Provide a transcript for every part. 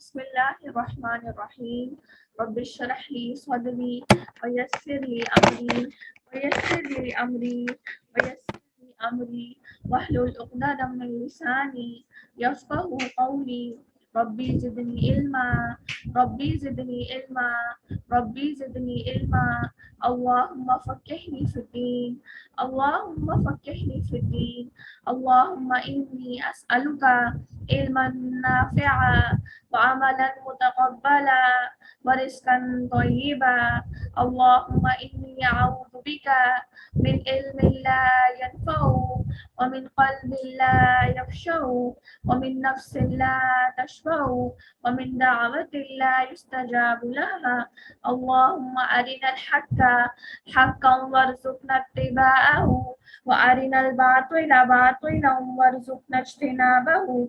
بسم الله الرحمن الرحيم رب اشرح لي صدري ويسر لي أمري ويسر لي أمري ويسر لي أمري واحلل عقدة من لساني يفقهوا قولي ربي زدني علما ربي زدني علما ربي زدني علما اللهم فقهني في الدين اللهم فقهني في الدين اللهم إني أسألك علما نافعا وعملا متقبلا ورزقا طيبا اللهم إني أعوذ بك من علم لا ينفع ومن قلب لا يخشع ومن نفس لا تشبع ومن دعوة لا يستجاب لها اللهم أرنا الحق حقا وارزقنا اتباعه وأرنا الباطل باطلا وارزقنا اجتنابه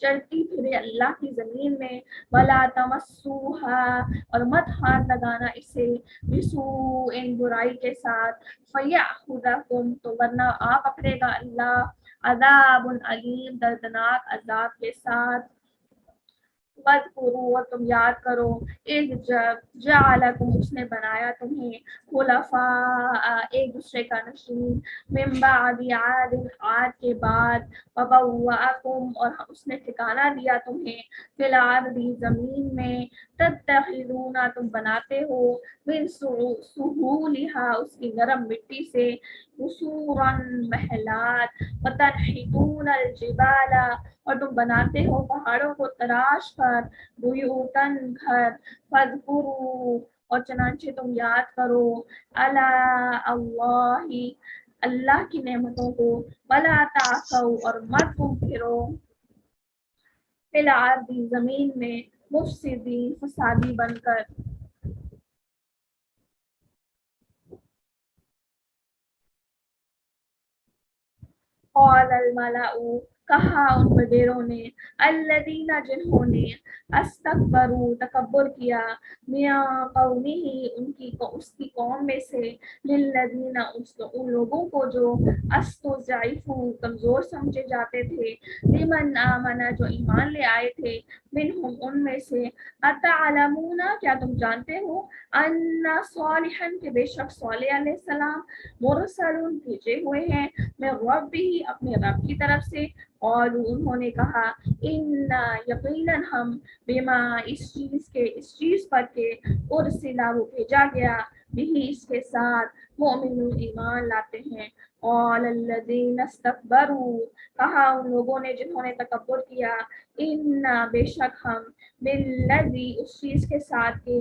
چلتی پھرے اللہ کی زمین میں، ولا تمسوہا اور مت ہاتھ لگانا اسے، بسوء برائی کے ساتھ، فیأخذکم تو ورنہ آ پکڑے گا اللہ، عذاب علیم دردناک عذاب کے ساتھ۔ وَاذْكُرُوا اور تم یاد کرو، ایک جب جعلکم اس نے بنایا تمہیں، خلفاء ایک دوسرے کا نشین، من بعد عاد عاد کے بعد، وبوأکم اور اس نے ٹھکانہ دیا تمہیں، فی الارض زمین میں، تتخذون تم بناتے ہو، من سہولہا اس کی نرم مٹی سے، قصورا محلات، وتنحتون الجبال اور تم بناتے ہو پہاڑوں کو تراش کر، بیوتن گھر، فاذکروا اور چنانچہ تم یاد کرو، اللہ اللہ کی نعمتوں کو، ولا تعثوا اور مت تم پھرو، فی الارض زمین میں، مفسدین فسادی بن کر۔ قال الملأ کہا ان وڈیروں نے، الذین جنہوں نے، استکبروا تکبر کیا، من قومہ اس کی قوم میں سے، للذین ان لوگوں کو جو استضعفوا کمزور سمجھے جاتے تھے، لمن آمن جو ایمان لے آئے تھے، منہم ان میں سے، اتعلمون کیا تم جانتے ہو، ان صالحا کہ بے شک صالح علیہ السلام، مرسل بھیجے ہوئے ہیں، میں رب بھی اپنے رب کی طرف سے، اور انہوں نے کہا، ان یقیناً ہم بما اس چیز پر کے ارسلا وہ بھیجا گیا، بھی اس کے ساتھ، مومنون ایمان لاتے ہیں، قال الذین استکبروا کہا ان لوگوں نے جنہوں نے تکبر کیا، ان بے شک ہم بالذی اس چیز کے ساتھ کے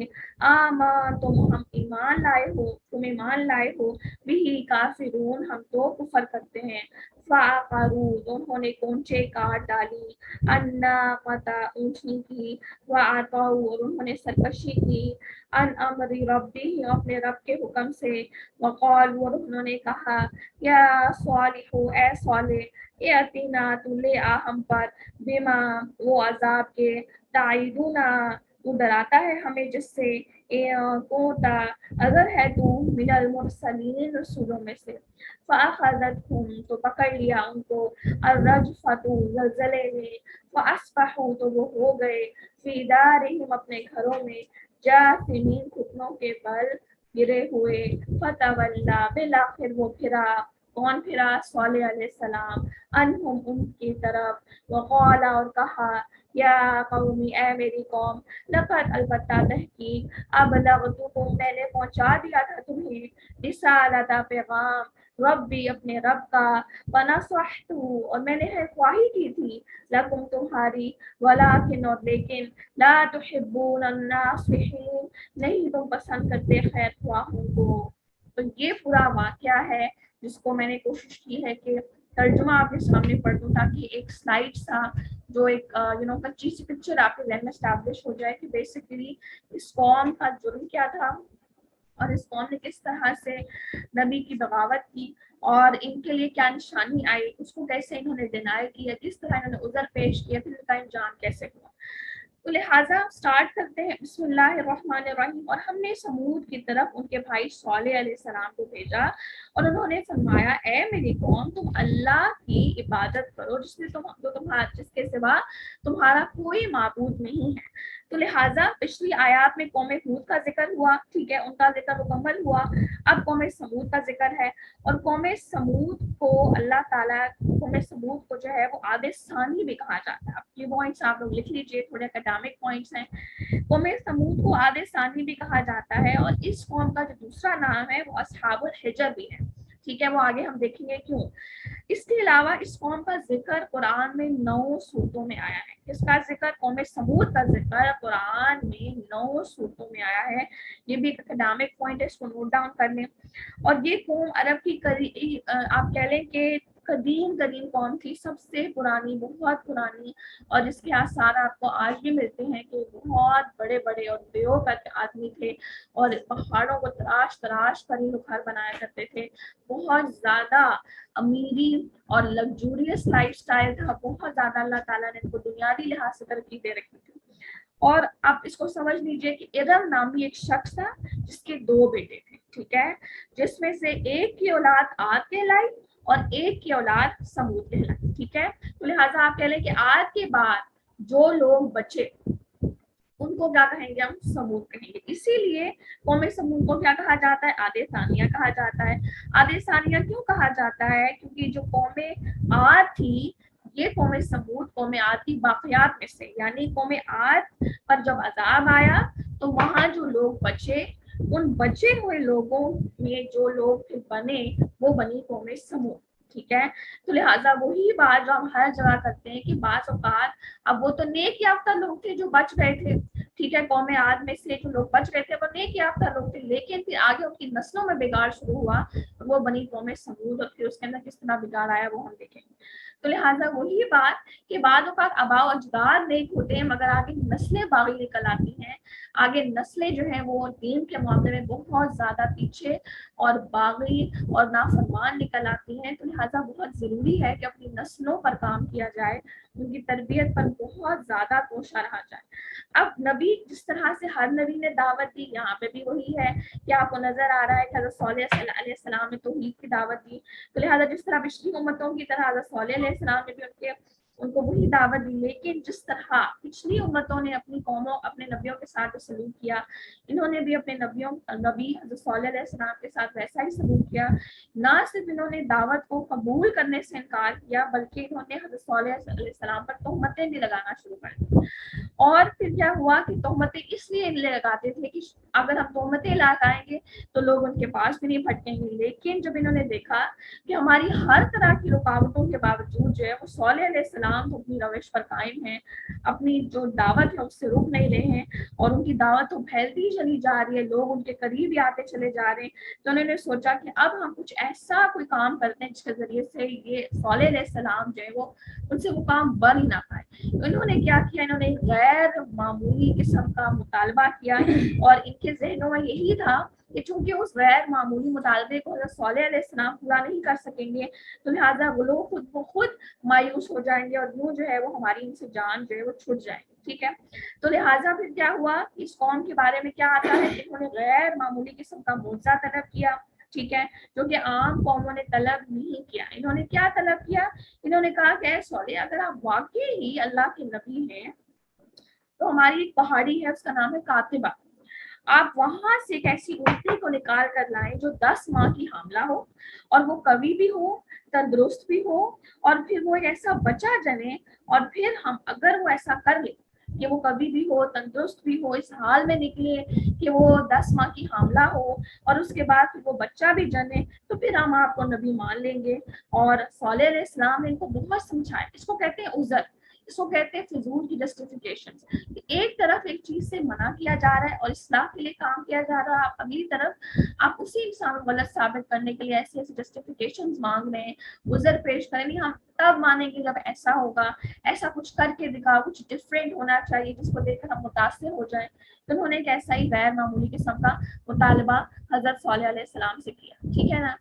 آمنتم ہم ایمان لائے ہو تم ایمان لائے ہو، بھی کافرون ہم تو کفر کرتے ہیں، فعقروا تو انہوں نے کونچے کاٹ ڈالی، الناقۃ اونٹنی کی، وعتوا اور انہوں نے سرکشی کی، ان امر ربی اپنے رب کے حکم سے، وقالوا اور انہوں نے کہا، یا صالح اے صالح، ائتنا تو لے آ ہم پر، بما وہ عذاب کے، تعیدنا تو ڈراتا ہے ہمیں جس سے، کوتا اگر ہے تو من المرسلین رسولوں میں سے، فأخذتهم تو پکڑ لیا ان کو، الرجفۃ زلزلے نے، فأصبحوا تو وہ ہو گئے، فی دارہم اپنے گھروں میں، جاثمین گھٹنوں کے بل گرے ہوئے، فتولا بالآخر وہ پھرا، کون پھرا، صالح علیہ السلام، انہم ان کی طرف، وقال اور کہا، یا قومی اے میری قوم، لقد البتہ تحقیق، ابلغتکم میں نے پہنچا دیا تھا تمہیں، رسالت پیغام، ربی اپنے رب کا، ونصحت اور میں نے خواہی کی تھی، لکم تمہاری، ولیکن اور لیکن، لا تحبون الناصحین نہیں تم پسند کرتے خیر خواہوں کو۔ تو یہ پورا واقعہ ہے جس کو میں نے کوشش کی ہے کہ ترجمہ آپ کے سامنے پڑھ دوں تاکہ ایک سلائڈ سا جو ایک کچی سی پکچر آپ کے ذہن میں اسٹیبلش ہو جائے کہ بیسیکلی اس قوم کا جرم کیا تھا اور اس قوم نے کس طرح سے نبی کی بغاوت کی اور ان کے لیے کیا نشانی آئی، اس کو کیسے انہوں نے ڈینائی کیا، کس طرح انہوں نے عذر پیش کیا، پھر ان کا انجام کیسے ہوا۔ تو لہٰذا سٹارٹ کرتے ہیں، بسم اللہ الرحمن الرحیم، اور ہم نے سمود کی طرف ان کے بھائی صالح علیہ السلام کو بھیجا اور انہوں نے فرمایا، اے میری قوم تم اللہ کی عبادت کرو جس کے سوا تمہارا کوئی معبود نہیں ہے۔ تو لہٰذا پچھلی آیات میں قوم ہود کا ذکر ہوا، ٹھیک ہے، ان کا ذکر مکمل ہوا، اب قوم سمود کا ذکر ہے، اور قوم سمود کو اللہ تعالیٰ قوم سمود کو جو ہے وہ عاد ثانی بھی کہا جاتا ہے۔ اب یہ پوائنٹس آپ لوگ لکھ لیجیے، تھوڑے اکیڈمک پوائنٹس ہیں۔ قوم سمود کو عاد ثانی بھی کہا جاتا ہے، اور اس قوم کا جو دوسرا نام ہے وہ اصحاب الحجر بھی ہے، ٹھیک ہے، وہ آگے ہم دیکھیں گے کیوں۔ اس کے علاوہ اس قوم کا ذکر قرآن میں 9 صورتوں میں آیا ہے۔ اس کا ذکر قوم سمود کا ذکر قرآن میں 9 صورتوں میں آیا ہے۔ یہ بھی ایک اکیڈمک پوائنٹ ہے، اس کو نوٹ ڈاؤن کر لیں۔ اور یہ قوم عرب کی آپ کہہ لیں کہ قدیم قدیم قوم تھی، سب سے پرانی، بہت پرانی، اور جس کے آثار آپ کو آج بھی ملتے ہیں کہ بہت بڑے بڑے اور دیو قد آدمی تھے، اور پہاڑوں کو تراش تراش کر ہی گھر بنایا کرتے تھے. بہت زیادہ امیری اور لگزوریس لائف سٹائل تھا، بہت زیادہ اللہ تعالیٰ نے ان کو دنیاوی لحاظ سے ترقی دے رکھی تھی. اور آپ اس کو سمجھ لیجئے کہ ارم نامی ایک شخص تھا جس کے 2 بیٹے تھے، ٹھیک ہے، جس میں سے ایک کی اولاد عاد کہلائی اور ایک کی اولاد سمود کہلائی، ٹھیک ہے. تو لہٰذا آپ کہہ لیں کہ عاد کے بعد جو لوگ بچے ان کو کیا کہیں گے؟ ہم سمود کہیں گے. اسی لیے قوم سمود کو کیا کہا جاتا ہے؟ عاد ثانیہ کہا جاتا ہے. عاد ثانیہ کیوں کہا جاتا ہے؟ کیونکہ جو قوم عاد تھی، یہ قوم سمود قوم عاد کی باقیات میں سے، یعنی قوم عاد پر جب عذاب آیا تو وہاں جو لوگ بچے، ان بچے ہوئے لوگوں میں جو لوگ بنے وہ بنی قوم سمود، ٹھیک ہے. تو لہٰذا وہی بات جو ہم ہر جگہ کرتے ہیں کہ بعض اوقات اب وہ تو نیک یافتہ لوگ تھے جو بچ گئے تھے، ٹھیک ہے، قوم عاد میں سے جو لوگ بچ گئے تھے وہ نیک یافتہ لوگ تھے، لیکن پھر آگے ان کی نسلوں میں بگاڑ شروع ہوا، وہ بنی قوم سمود، اور پھر اس کے اندر کس طرح بگاڑ آیا وہ ہم دیکھیں گے. تو لہٰذا وہی بات کہ بعض اوقات آباء و اجداد نیک ہوتے ہیں مگر آگے نسلیں باغی نکل آتی ہیں، آگے نسلیں جو ہیں وہ دین کے معاملے میں بہت زیادہ پیچھے اور باغی اور نافرمان نکل آتی ہیں. تو لہٰذا بہت ضروری ہے کہ اپنی نسلوں پر کام کیا جائے، ان کی تربیت پر بہت زیادہ کوشاں رہا جائے. اب نبی جس طرح سے ہر نبی نے دعوت دی، یہاں پہ بھی وہی ہے کہ آپ کو نظر آ رہا ہے کہ حضرت صالح علیہ السلام نے توحید کی دعوت دی. تو لہٰذا جس طرح پچھلی امتوں کی طرح حضرت صالح علیہ السلام نے بھی ان کو وہی دعوت دی، لیکن جس طرح پچھلی امتوں نے اپنی قوموں اپنے نبیوں کے ساتھ سلوک کیا، انہوں نے بھی اپنے نبی حضرت صالح علیہ السلام کے ساتھ ویسا ہی سلوک کیا. نہ صرف انہوں نے دعوت کو قبول کرنے سے انکار کیا بلکہ انہوں نے حضرت صالح علیہ السلام پر تہمتیں بھی لگانا شروع کر دی. اور پھر کیا ہوا کہ تہمتیں اس لیے لگاتے تھے کہ اگر ہم تہمتیں لگائیں گے تو لوگ ان کے پاس بھی نہیں بھٹکیں گے. لیکن جب انہوں نے دیکھا کہ ہماری ہر طرح کی رکاوٹوں کے باوجود جو ہے وہ صالح علیہ السلام تو اپنی روش پر قائم ہیں، اپنی جو دعوت ہے اس سے رک نہیں رہے ہیں، اور ان کی دعوت تو پھیلتی چلی جا رہی ہے، لوگ ان کے قریب ہی آتے چلے جا رہے ہیں. تو انہوں نے سوچا کہ اب ہم کچھ ایسا کوئی کام کرتے ہیں جس کے ذریعے سے یہ صالح علیہ السلام جو ہے وہ ان سے وہ کام بن ہی نہ پائے. تو انہوں نے کیا کیا؟ انہوں نے غیر معمولی قسم کا مطالبہ کیا، اور ان کے ذہنوں میں یہی تھا کہ چونکہ اس غیر معمولی مطالبے کو حضرت صالح علیہ السلام پورا نہیں کر سکیں گے تو لہٰذا وہ لوگ خود بخود مایوس ہو جائیں گے، اور یوں جو ہے وہ ہماری ان سے جان جو ہے وہ چھٹ جائے گی، ٹھیک ہے. تو لہٰذا پھر کیا ہوا؟ اس قوم کے بارے میں کیا آتا ہے کہ انہوں نے غیر معمولی قسم کا معجزہ طلب کیا، ٹھیک ہے، جو کہ عام قوموں نے طلب نہیں کیا. انہوں نے کیا طلب کیا؟ انہوں نے کہا کہ اے صالح، اگر آپ واقعی ہی اللہ کے نبی ہیں تو ہماری ایک پہاڑی ہے، اس کا نام ہے کاتبہ، آپ وہاں سے ایک ایسی اونٹنی کو نکال کر لائیں جو 10 ماہ کی حاملہ ہو، اور وہ قوی بھی ہو، تندرست بھی ہو، اور پھر وہ ایک ایسا بچہ جنے، اور پھر ہم اگر وہ ایسا کر لیں کہ وہ کبھی بھی ہو، تندرست بھی ہو، اس حال میں نکلے کہ وہ 10 ماہ کی حاملہ ہو، اور اس کے بعد پھر وہ بچہ بھی جنے، تو پھر ہم آپ کو نبی مان لیں گے. اور صالح علیہ السلام نے ان کو بہت سمجھایا. اس کو کہتے ہیں عذر، اس کو کہتے ہیں فضول کی جسٹیفیکیشن. ایک طرف ایک چیز سے منع کیا جا رہا ہے اور اصلاح کے لیے کام کیا جا رہا ہے، اگلی طرف آپ اسی انسان کو غلط ثابت کرنے کے لیے ایسی ایسی جسٹیفیکیشنز مانگ رہے ہیں، عذر پیش کریں گے. ہم تب مانیں گے جب ایسا ہوگا، ایسا کچھ کر کے دکھا، کچھ ڈفرینٹ ہونا چاہیے جس کو دیکھ کر ہم متاثر ہو جائیں. تو انہوں نے ایک ایسا ہی غیر معمولی قسم کا مطالبہ حضرت صالح علیہ السلام سے کیا، ٹھیک ہے نا.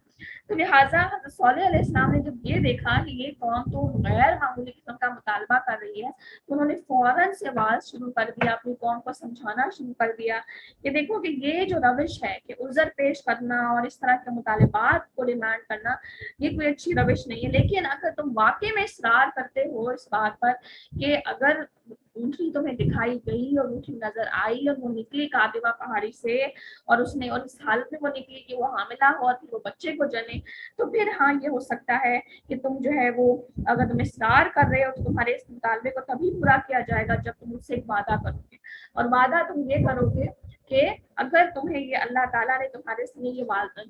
تو لہٰذا حضرت صالح علیہ السلام نے جب یہ دیکھا کہ یہ قوم تو غیر معمولی قسم کا مطالبہ کر رہی ہے تو انہوں نے فوراً سے آواز شروع کر دیا، اپنی قوم کو سمجھانا شروع کر دیا کہ دیکھو کہ یہ جو روش ہے کہ عذر پیش کرنا اور اس طرح کے مطالبات کو ڈیمانڈ کرنا، یہ کوئی اچھی روش نہیں ہے. لیکن اگر تم واقعی میں اصرار کرتے ہو اس بات پر کہ اگر اونٹنی تمہیں دکھائی گئی اور اونٹنی نظر آئی اور وہ نکلی کاتبہ پہاڑی سے، اور اس نے اور اس حالت میں وہ نکلی کہ وہ حاملہ ہو اور پھر وہ بچے کو جنے، تو پھر ہاں یہ ہو سکتا ہے کہ تم جو ہے وہ اگر تم اصرار کر رہے ہو تو تمہارے اس مطالبے کو تبھی پورا کیا جائے گا جب تم مجھ سے ایک وعدہ کرو گے. اور وعدہ تم یہ کرو گے کہ اگر تمہیں یہ اللہ تعالیٰ نے تمہارے سے یہ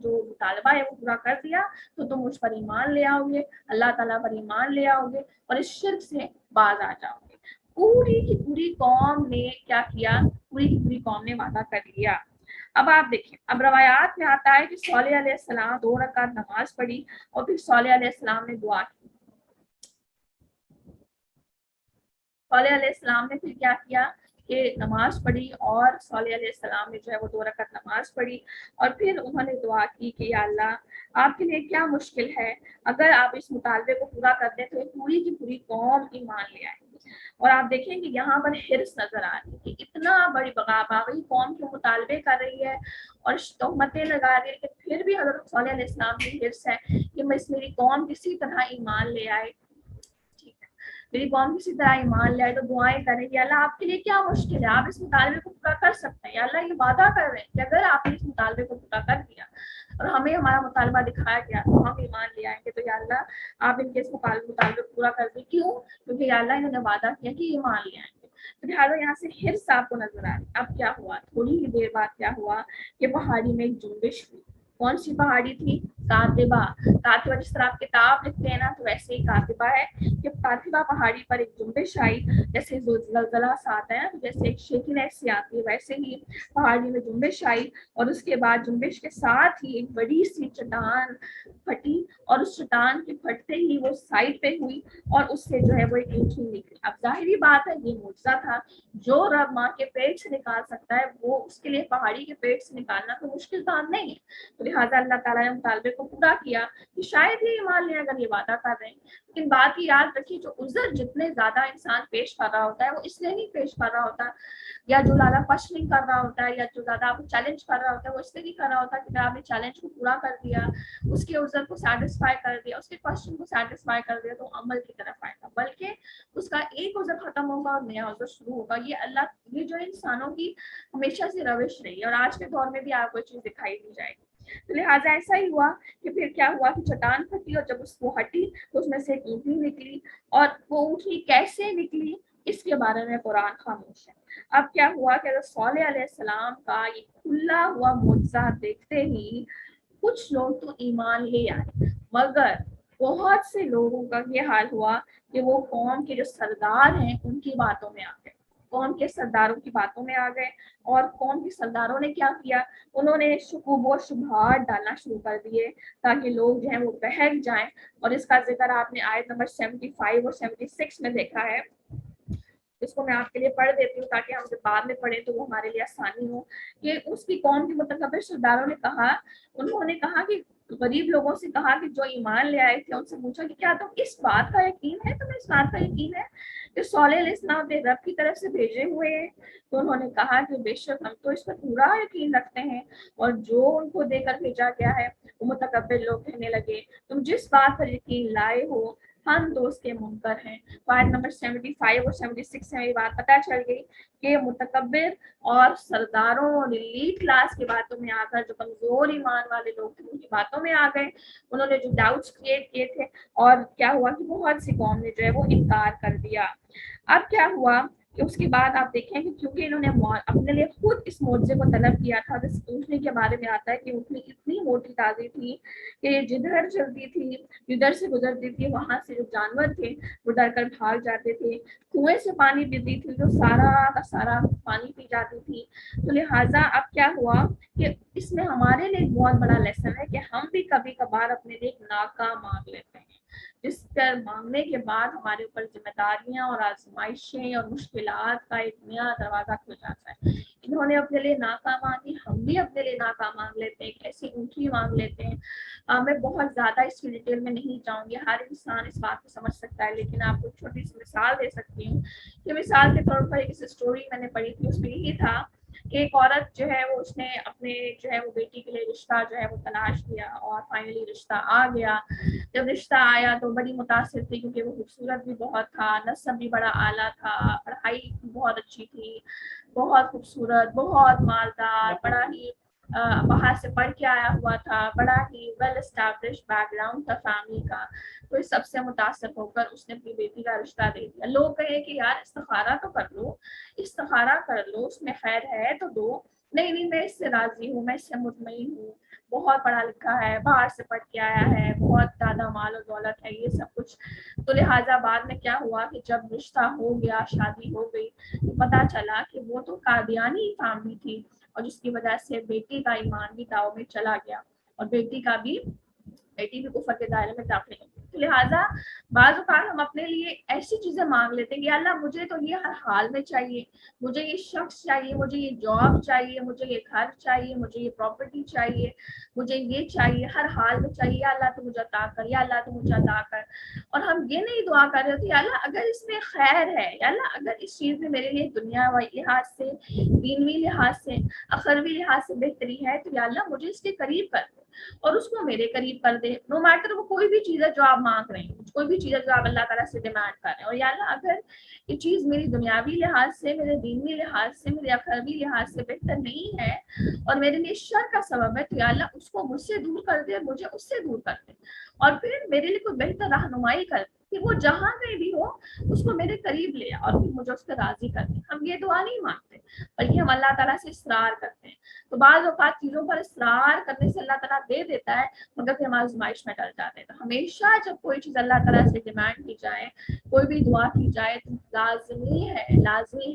جو مطالبہ ہے وہ پورا کر دیا تو تم مجھ پر ایمان لے آؤ گے، اللہ تعالیٰ پر ایمان لے آؤ گے اور اس شرک سے باز آ جاؤ گے. پوری کی پوری قوم نے کیا کیا؟ پوری کی پوری قوم نے وعدہ کر لیا. اب آپ دیکھیں، اب روایات میں آتا ہے کہ صالح علیہ السلام 2 رکعت نماز پڑھی اور پھر صالح علیہ السلام نے دعا کی. صالح علیہ السلام نے پھر کیا کیا کہ نماز پڑھی، اور صالح علیہ السلام نے جو ہے وہ 2 رکعت نماز پڑھی اور پھر انہوں نے دعا کی کہ یا اللہ آپ کے لیے کیا مشکل ہے، اگر آپ اس مطالبے کو پورا کر دیں تو یہ پوری کی پوری قوم ایمان لے آئے گی. اور آپ دیکھیں کہ یہاں پر حرص نظر آ رہی ہے کہ اتنا بڑی باغی قوم کے مطالبے کر رہی ہے اور تہمتیں لگا رہی ہے کہ پھر بھی حضرت صالح علیہ السلام کی حرص ہے کہ میری قوم کسی طرح ایمان لے آئے. میری قوم کسی طرح ایمان لے آئے تو دعائیں کریں کہ اللہ آپ کے لیے کیا مشکل ہے، آپ اس مطالبے کو پورا کر سکتے ہیں. یا اللہ یہ وعدہ کر رہے ہیں کہ اگر آپ نے اس مطالبے کو پورا کر دیا اور ہمیں ہمارا مطالبہ دکھایا گیا تو ہم ایمان لے آئیں گے. تو یا اللہ آپ ان کے اس مطالبے کو پورا کر دیں. کیوں؟ کیونکہ یا اللہ انہوں نے وعدہ کیا کہ ایمان لے آئیں گے. تو لہٰذا یہاں سے حرص آپ کو نظر آ رہی. اب کیا ہوا، تھوڑی ہی دیر بعد کیا ہوا کہ پہاڑی میں ایک جنبش ہوئی. کون سی پہاڑی تھی؟ کاتبہ. کاتبہ جس طرح آپ کتاب لکھتے ہیں نا تو ویسے ہی کاتبہ ہے کہ کاتبہ پہاڑی پر ایک جنبش آئی. جیسے زلزلہ سا آتا ہے جیسے ایک شیکنیس سی آتی ہے ویسے ہی پہاڑی میں جنبش آئی، اور اس کے بعد جنبش کے ساتھ ہی ایک بڑی سی چٹان پھٹی، اور اس چٹان کے پھٹتے ہی وہ سائڈ پہ ہوئی اور اس سے جو ہے وہ ایک اینٹھی نکلی. اب ظاہری بات ہے یہ معجزہ تھا، جو رب ماں کے پیٹ سے نکال سکتا ہے وہ اس کے لیے پہاڑی کے پیٹ سے نکالنا تو مشکل کام نہیں ہے. تو لہٰذا اللہ تعالیٰ نے مطالبے کو پورا کیا کہ شاید یہ ایمان لیں اگر یہ وعدہ کر رہے ہیں. لیکن بات یہ یاد رکھیے جو عذر جتنے زیادہ انسان پیش کر رہا ہوتا ہے وہ اس لیے نہیں پیش کر رہا ہوتا، یا جو زیادہ پش نہیں کر رہا ہوتا ہے یا جو زیادہ آپ کو چیلنج کر رہا ہوتا ہے وہ اس لیے نہیں کر رہا ہوتا کہ آپ نے چیلنج کو پورا کر دیا، اس کے عذر کو سیٹسفائی کر دیا، اس کے کوشچن کو سیٹسفائی کر دیا تو عمل کی طرف آئے گا، بلکہ اس کا ایک عذر ختم ہوگا اور نیا عذر شروع ہوگا. یہ جو انسانوں کی ہمیشہ سے روش رہی ہے اور آج کے دور میں بھی آپ کو چیز دکھائی دی جائے گی. تو لہٰذا ایسا ہی ہوا کہ پھر کیا ہوا کہ چٹان پھٹی اور جب اس کو ہٹی تو اس میں سے ایک اونٹنی نکلی، اور وہ اونٹنی کیسے نکلی اس کے بارے میں قرآن خاموش ہے. اب کیا ہوا کہ حضرت صالح علیہ السلام کا یہ کھلا ہوا معجزہ دیکھتے ہی کچھ لوگ تو ایمان لے آئے، مگر بہت سے لوگوں کا یہ حال ہوا کہ وہ قوم کے جو سردار ہیں ان کی باتوں میں آ گئے، قوم کے سرداروں کی باتوں میں آ گئے. اور قوم کے سرداروں نے کیا کیا، انہوں نے شکوک و شبہات ڈالنا شروع کر دیے تاکہ لوگ جو ہیں وہ بہک جائیں. اور اس کا ذکر آپ نے آیت نمبر 75 اور 76 میں دیکھا ہے. اس کو میں آپ کے لیے پڑھ دیتی ہوں تاکہ ہم جب بعد میں پڑھیں تو وہ ہمارے لیے آسانی ہو. کہ اس کی قوم کے متکبر سرداروں نے کہا، انہوں نے کہا کہ غریب لوگوں سے کہا کہ جو ایمان لے آئے تھے ان سے پوچھا کہ کیا تم اس بات کا یقین ہے، تمہیں اس بات کا یقین ہے کہ صالح علیہ السلام اپنے رب کی طرف سے بھیجے ہوئے ہیں؟ تو انہوں نے کہا کہ بے شک ہم تو اس پر پورا یقین رکھتے ہیں. اور جو ان کو دے کر بھیجا گیا ہے وہ متکبر لوگ کہنے لگے تم جس بات پر یقین لائے ہو ہم تو اس کے منکر ہیں. آیت نمبر 75 اور 76 میں یہ بات پتہ چل گئی کہ متکبر اور سرداروں اور ایلیٹ کلاس کی باتوں میں آ کر جو کمزور ایمان والے لوگ تھے ان کی باتوں میں آ گئے. انہوں نے جو ڈاؤٹس کریٹ کیے تھے اور کیا ہوا کہ بہت سی قوم نے جو ہے وہ انکار کر دیا. اب کیا ہوا کہ اس کے بعد آپ دیکھیں کہ کیونکہ انہوں نے اپنے لیے خود اس معجزے کو طلب کیا تھا. اس اونٹنی کے بارے میں آتا ہے کہ اونٹنی اتنی موٹی تازی تھی کہ یہ جدھر چلتی تھی جدھر سے گزرتی تھی وہاں سے جو جانور تھے وہ ڈر کر بھاگ جاتے تھے. کنویں سے پانی پیتی تھی تو سارا کا سارا پانی پی جاتی تھی. تو لہٰذا اب کیا ہوا کہ اس میں ہمارے لیے ایک بہت بڑا لیسن ہے کہ ہم بھی کبھی کبھار اپنے لیے ایک ناکام مانگ لیتے ہیں، جس پر مانگنے کے بعد ہمارے اوپر ذمہ داریاں اور آزمائشیں اور مشکلات کا ایک نیا دروازہ کھل جاتا ہے. انہوں نے اپنے لیے ناکام مانگی، ہم بھی اپنے لیے ناکام مانگ لیتے ہیں، ایسی اونٹنی مانگ لیتے ہیں. میں بہت زیادہ اس کی ڈیٹیل میں نہیں جاؤں گی، ہر انسان اس بات کو سمجھ سکتا ہے، لیکن آپ کو چھوٹی سی مثال دے سکتی ہوں کہ مثال کے طور پر ایک اسٹوری میں نے پڑھی تھی. اس میں یہی تھا کہ ایک عورت جو ہے وہ اس نے اپنے جو ہے وہ بیٹی کے لیے رشتہ جو ہے وہ تلاش کیا اور فائنلی رشتہ آ گیا. جب رشتہ آیا تو بڑی متاثر تھی کیونکہ وہ خوبصورت بھی بہت تھا، نسب بھی بڑا اعلیٰ تھا، پڑھائی بہت اچھی تھی، بہت خوبصورت، بہت مالدار، بڑا ہی باہر سے پڑھ کے آیا ہوا تھا، بڑا ہی ویل اسٹیبلش بیک گراؤنڈ تھا فیملی کا. تو اس سب سے متاثر ہو کر اس نے اپنی بیٹی کا رشتہ دے دیا. لوگ کہے کہ یار استخارہ تو کر لو، استخارہ کر لو، اس میں خیر ہے تو دو. نہیں میں اس سے راضی ہوں، میں اس سے مطمئن ہوں، بہت پڑھا لکھا ہے، باہر سے پڑھ کے آیا ہے، بہت زیادہ مال و دولت ہے، یہ سب کچھ. تو لہٰذا بعد میں کیا ہوا کہ جب رشتہ ہو گیا، شادی ہو گئی، تو پتہ چلا کہ وہ تو قادیانی فیملی تھی اور جس کی وجہ سے بیٹی کا ایمان بھی داؤ میں چلا گیا اور بیٹی بھی کفر کے دائرے میں داخل ہو گئی. تو لہٰذا بعض اوقات ہم اپنے لیے ایسی چیزیں مانگ لیتے ہیں کہ اللہ مجھے تو یہ ہر حال میں چاہیے, مجھے یہ شخص چاہیے, مجھے یہ جاب چاہیے, مجھے یہ گھر چاہیے, مجھے یہ پراپرٹی چاہیے, مجھے یہ چاہیے, ہر حال میں چاہیے, یا اللہ تو مجھے عطا کر, یا اللہ تو مجھے عطا کر. اور ہم یہ نہیں دعا کر رہے ہوتے یا اللہ اگر اس میں خیر ہے, یا اللہ اگر اس چیز میں میرے لیے دنیاوی لحاظ سے, دینوی لحاظ سے, اخروی لحاظ سے بہتری ہے تو یا اللہ مجھے اس کے قریب کر دے اور اس کو میرے قریب کر دے. نو میٹر وہ کوئی بھی چیز ہے جو آپ مانگ رہے ہیں, کوئی بھی چیز ہے جو آپ اللہ تعالیٰ سے ڈیمانڈ کر رہے ہیں, اور یا اللہ اگر یہ چیز میری دنیاوی لحاظ سے, میرے دینی لحاظ سے, میرے اخروی لحاظ سے بہتر نہیں ہے اور میرے لیے شر کا سبب ہے تو یا اللہ اس کو مجھ سے دور کر دے, مجھے اس سے دور کر دے, اور پھر میرے لیے کوئی بہتر رہنمائی کر دے کہ وہ جہاں کہیں بھی ہو اس کو میرے قریب لے اور پھر مجھے اس پہ راضی کر دے. ہم یہ دعا نہیں مانگتے بلکہ ہم اللہ تعالیٰ سے اصرار کرتے ہیں. تو بعض اوقات چیزوں پر اصرار کرنے سے اللہ تعالیٰ دے دیتا ہے مگر پھر ہم آزمائش میں ڈل جاتے ہیں. تو ہمیشہ جب کوئی چیز اللہ تعالیٰ سے ڈیمانڈ کی جائے, کوئی بھی دعا کی جائے تو لازمی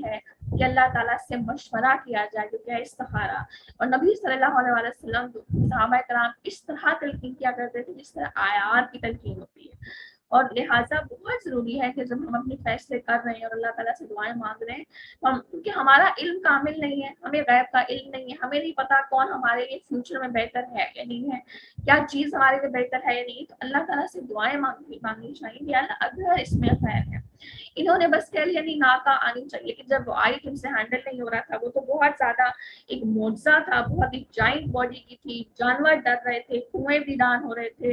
ہے کہ اللہ تعالیٰ سے مشورہ کیا جائے, جو کہ ہے استخارہ. اور نبی صلی اللہ علیہ وسلم صحابہ کرام اس طرح تلقین کیا کرتے تھے جس طرح آیات کی تلقین ہوتی ہے. اور لہٰذا بہت ضروری ہے کہ جب ہم اپنے فیصلے کر رہے ہیں اور اللہ تعالیٰ سے دعائیں مانگ رہے ہیں, کیونکہ ہمارا علم کامل نہیں ہے, ہمیں غیب کا علم نہیں ہے, ہمیں نہیں پتا کون ہمارے لیے فیوچر میں بہتر ہے یا نہیں ہے, کیا چیز ہمارے لیے بہتر ہے یا نہیں. تو اللہ تعالیٰ سے دعائیں مانگنی چاہیے کہ اللہ اگر اس میں خیر ہے. انہوں نے بس کہہ لیا نہیں ناکا آنی چاہیے, لیکن جب وہ آئی تو ان سے ہینڈل نہیں ہو رہا تھا. وہ تو بہت زیادہ ایک معجزہ تھا, بہت ایک جائنٹ باڈی کی تھی, جانور ڈر رہے تھے, کنویں ویران ہو رہے تھے,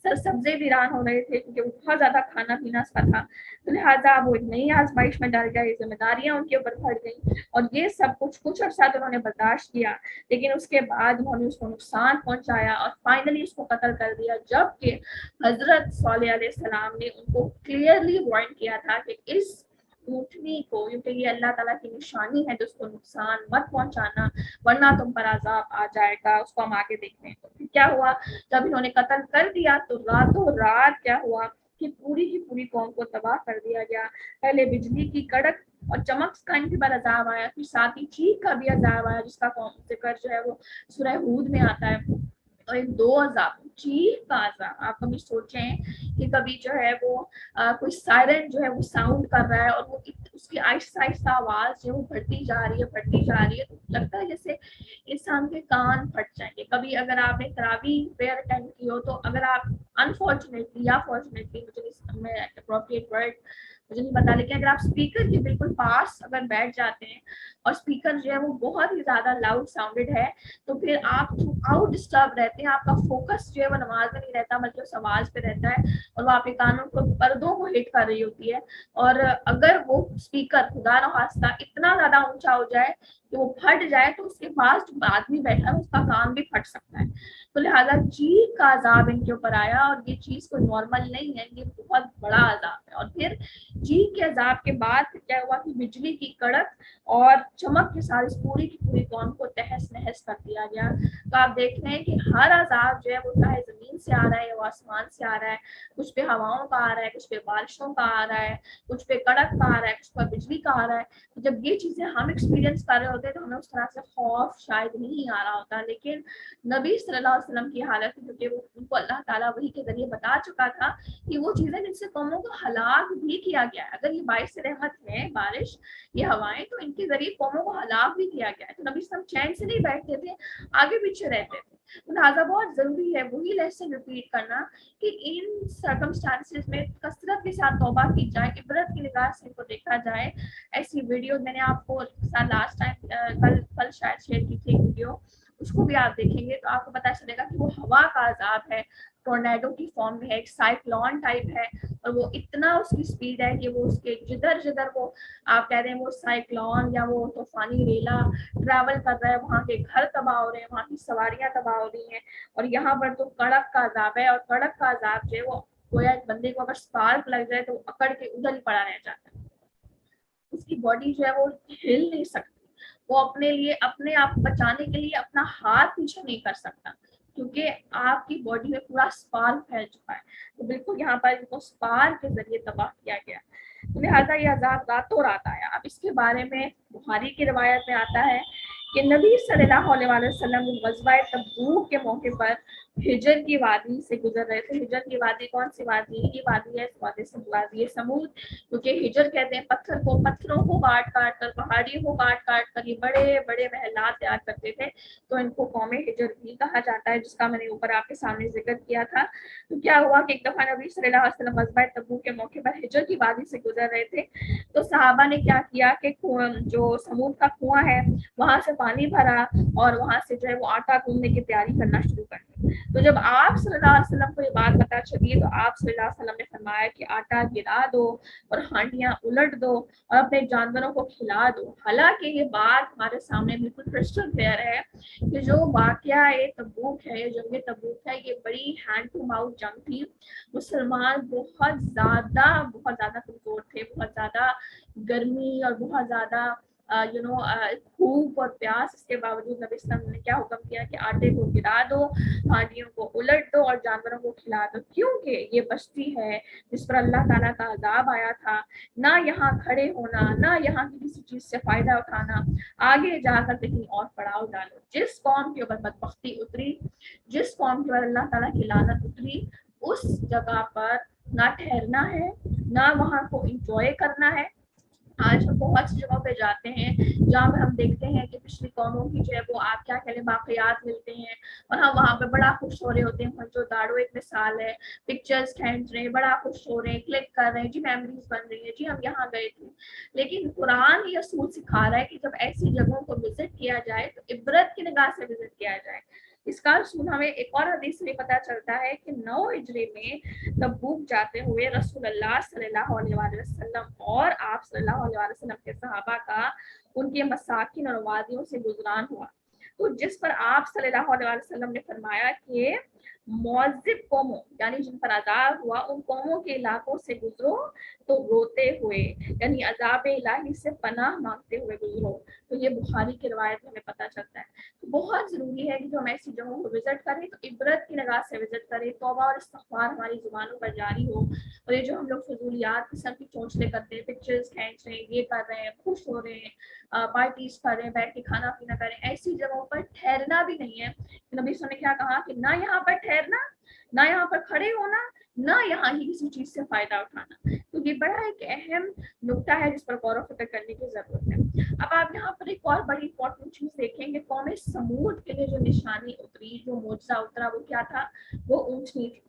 سبزے ویران ہو رہے تھے کیونکہ وہ بہت زیادہ کھانا پینا سا تھا. تو لہٰذا وہ ایک نئی آزمائش میں ڈال گئے, ذمہ داریاں ان کے اوپر بڑھ گئیں اور یہ سب کچھ عرصہ تو انہوں نے برداشت کیا, لیکن اس کے بعد انہوں نے اس کو نقصان پہنچایا اور فائنلی اس کو قتل کر دیا, جبکہ حضرت صالح علیہ السلام نے ان کو کلیئرلی وارن کیا تھا کہ اس اونٹنی کو, کیونکہ یہ اللہ تعالیٰ کی نشانی ہے, تو اس کو نقصان مت پہنچانا ورنہ تم پر عذاب آ جائے گا. اس کو ہم آگے دیکھتے ہیں. تو پھر کیا ہوا, جب انہوں نے قتل کر دیا تو راتوں رات کیا ہوا کہ پوری کی پوری قوم کو تباہ کر دیا گیا. پہلے بجلی کی کڑک اور چمک کا ان کے بعد عذاب آیا, پھر ساتھ ہی چیخ کا بھی عذاب آیا جس کا قوم ذکر جو ہے وہ سورہ ہود میں آتا ہے. اور ایک دو عذاب, چیخ کا عذاب. آپ کبھی سوچیں کہ کبھی جو ہے وہ کوئی سائرن جو ہے وہ ساؤنڈ کر رہا ہے اور وہ اس کی آہستہ آہستہ آواز جو ہے وہ بڑھتی جا رہی ہے, تو لگتا ہے جیسے انسان کے کان پھٹ جائیں گے. کبھی اگر آپ نے تراویح پریئر اٹینڈ کی ہو تو اگر آپ انفارچونیٹلی یا فارچونیٹلی, مجھے اپروپریٹ ورڈ مجھے نہیں پتا, لیکن اگر آپ اسپیکر کے بالکل پاس اگر بیٹھ جاتے ہیں اور اسپیکر جو ہے وہ بہت ہی زیادہ لاؤڈ ساؤنڈڈ ہے تو پھر آپ تھرو آؤٹ ڈسٹرب رہتے ہیں. آپ کا فوکس جو ہے وہ نماز میں نہیں رہتا بلکہ اس آواز پہ رہتا ہے اور وہ آپ کے کانوں کو, پردوں کو ہٹ کر رہی ہوتی ہے. اور اگر وہ اسپیکر خدا نخواستہ اتنا زیادہ اونچا ہو جائے کہ وہ پھٹ جائے تو اس کے پاس جو آدمی بیٹھا ہے اس کا کان بھی پھٹ سکتا ہے. تو لہٰذا چیخ کا عذاب ان کے اوپر آیا, اور یہ چیز کوئی نارمل نہیں ہے, یہ بہت بڑا عذاب ہے. اور پھر چیخ کے عذاب کے بعد کیا ہوا کہ بجلی کی کڑک اور چمک کے ساتھ اس پوری کی پوری قوم کو تہس نہس کر دیا گیا. تو آپ دیکھ رہے ہیں کہ ہر عذاب جو ہے وہ چاہے زمین سے آ رہا ہے یا وہ آسمان سے آ رہا ہے, کچھ پہ ہواؤں کا آ رہا ہے, کچھ پہ بارشوں کا آ رہا ہے, کچھ پہ کڑک کا آ رہا ہے, کچھ پہ بجلی کا آ رہا ہے. تو جب یہ چیزیں ہم ایکسپیرینس کر رہے ہوتے ہیں تو ہمیں اس طرح سے خوف شاید نہیں آ رہا ہوتا, لیکن نبی صلی اللہ علیہ وسلم کی حالت ہے کیونکہ وہ ان کو اللہ تعالیٰ وحی کے ذریعے بتا چکا تھا کہ وہ چیزیں جن سے قوموں کو ہلاک بھی کیا گیا ہے. اگر یہ باعث رحمت ہے بارش, یہ ہوائیں, تو ان کے ذریعے قوموں کو ہلاک بھی کیا گیا ہے. تو نبی صلی اللہ علیہ وسلم چین سے نہیں بیٹھتے تھے, آگے پیچھے رہتے تھے. لہٰذا بہت ضروری ہے وہی لیسن ریپیٹ کرنا کہ ان سرکمسٹانسز میں کثرت کے ساتھ توبہ کی جائے, عبرت کی نگاہ سے ان کو دیکھا جائے. ایسی ویڈیو میں نے آپ کو لاسٹ ٹائم کل شاید شیئر کی تھی ویڈیو, اس کو بھی آپ دیکھیں گے تو آپ کو پتہ چلے گا کہ وہ ہوا کا عذاب ہے, ٹورنیڈو کی فارم میں ہے, ایک سائیکلون ٹائپ ہے, اور وہ اتنا اس کی سپیڈ ہے کہ وہ اس کے جدھر وہ آپ کہہ رہے ہیں وہ سائیکلون یا وہ طوفانی ریلا ٹریول کر رہا ہے, وہاں کے گھر تباہ ہو رہے ہیں, وہاں کی سواریاں تباہ ہو رہی ہیں. اور یہاں پر تو کڑک کا عذاب ہے, اور کڑک کا عذاب جو ہے وہ گویا ایک بندے کو اگر سپارک لگ جائے تو وہ اکڑ کے ادھر ہی پڑا رہ جاتا ہے, اس کی باڈی جو ہے وہ ہل نہیں سکتی, وہ اپنے لیے اپنے آپ بچانے کے لیے اپنا ہاتھ پیچھے نہیں کر سکتا کیونکہ آپ کی باڈی میں پورا سپارک پھیل چکا ہے. تو بالکل یہاں پر ان کو سپارک کے ذریعے تباہ کیا گیا. لہٰذا یہ عذاب راتوں رات آیا. اب اس کے بارے میں بخاری کی روایت میں آتا ہے کہ نبی صلی اللہ علیہ وسلم غزوہ تبوک کے موقع پر ہجر کی وادی سے گزر رہے تھے. ہجر کی وادی کون سی وادی؟ یہ وادی ہے، اس وادی سے وادی سمود، کیونکہ ہجر کہتے ہیں پتھروں کو کاٹ کاٹ کر، پہاڑیوں کو کاٹ کاٹ کر یہ بڑے بڑے محلات تیار کرتے تھے، تو ان کو قوم ہجر بھی کہا جاتا ہے، جس کا میں نے اوپر آپ کے سامنے ذکر کیا تھا. تو کیا ہوا کہ ایک دفعہ نبی صلی اللہ علیہ وسلم غزوہ تبوک کے موقع پر ہجر کی وادی سے گزر رہے تھے، تو صحابہ نے کیا کیا کہ جو سمود کا کنواں ہے وہاں سے پانی بھرا اور وہاں سے جو ہے وہ آٹا گوندنے کی تیاری کرنا شروع کر دی. تو جب آپ صلی اللہ علیہ وسلم کو یہ بات پتہ چلی تو آپ صلی اللہ علیہ وسلم نے فرمایا کہ آٹا گرا دو اور ہانڈیاں الٹ دو اور اپنے جانوروں کو کھلا دو. حالانکہ یہ بات ہمارے سامنے بالکل کرسٹل کلیئر ہے کہ جو واقعہ تبوک ہے، جنگ تبوک ہے، یہ بڑی ہینڈ ٹو ماؤتھ جنگ تھی. مسلمان بہت زیادہ کمزور تھے، بہت زیادہ گرمی اور بہت زیادہ بھوک اور پیاس. اس کے باوجود نبی صلی اللہ علیہ وسلم نے کیا حکم کیا کہ آٹے کو گرا دو، ہانڈیوں کو الٹ دو اور جانوروں کو کھلا دو، کیونکہ یہ بستی ہے جس پر اللہ تعالیٰ کا عذاب آیا تھا. نہ یہاں کھڑے ہونا، نہ یہاں کی کسی چیز سے فائدہ اٹھانا، آگے جا کر کہیں اور پڑاؤ ڈالو. جس قوم کے اوپر بدبختی اتری، جس قوم کے اوپر اللہ تعالیٰ کی لعنت اتری، اس جگہ پر نہ ٹھہرنا ہے، نہ وہاں کو انجوائے کرنا ہے. آج ہم بہت سی جگہوں پہ جاتے ہیں جہاں پہ ہم دیکھتے ہیں کہ پچھلی قوموں کی جو ہے وہ آپ کیا کہتے ہیں باقیات ملتے ہیں اور ہم وہاں پہ بڑا خوش ہو رہے ہوتے ہیں. جو داڑو ایک مثال ہے، پکچرز کھینچ رہے ہیں، بڑا خوش ہو رہے ہیں، کلک کر رہے ہیں، جی میموریز بن رہی ہیں، جی ہم یہاں گئے تھے. لیکن قرآن یہ اصول سکھا رہا ہے کہ جب ایسی جگہوں کو وزٹ کیا جائے تو عبرت کی نگاہ سے وزٹ کیا جائے. اس کا رسول ہمیں ایک اور حدیث میں پتہ چلتا ہے کہ 9 ہجری میں تبوک جاتے ہوئے رسول اللہ صلی اللہ علیہ وسلم اور آپ صلی اللہ علیہ وسلم کے صحابہ کا ان کے مساکین اور وادیوں سے گزران ہوا، تو جس پر آپ صلی اللہ علیہ وسلم نے فرمایا کہ معذب قوموں یعنی جن پر عذاب ہوا ان قوموں کے علاقوں سے گزرو تو روتے ہوئے، یعنی عذاب الہی سے پناہ مانگتے ہوئے گزرو. تو یہ بخاری کی روایت میں ہمیں پتہ چلتا ہے. تو بہت ضروری ہے کہ جو ہم ایسی جگہوں کو وزٹ کریں تو عبرت کی نگاہ سے وزٹ کریں، توبہ اور استغفار ہماری زبانوں پر جاری ہو. اور یہ جو ہم لوگ فضولیات قسم کی چونچلے کرتے ہیں، پکچرز کھینچ رہے ہیں، یہ کر رہے ہیں، خوش ہو رہے ہیں، پارٹیز کر رہے ہیں، بیٹھ کے کھانا پینا کر رہے ہیں، ایسی جگہوں پر ٹھہرنا بھی نہیں ہے. نبی صلی اللہ علیہ وسلم نے کیا کہا کہ نہ یہاں پر ٹھہرنا، نہ یہاں پر کھڑے ہونا، نہ یہاں ہی کسی چیز سے فائدہ اٹھانا. تو یہ بڑا ایک اہم نکتہ ہے جس پر غور و فکر کرنے کی ضرورت ہے. اب آپ یہاں پر ایک اور بڑی امپورٹنٹ چیز دیکھیں گے، قوم سمود کے لیے جو نشانی اتری، جو معجزہ اترا، وہ کیا تھا؟ وہ اونٹنی تھی.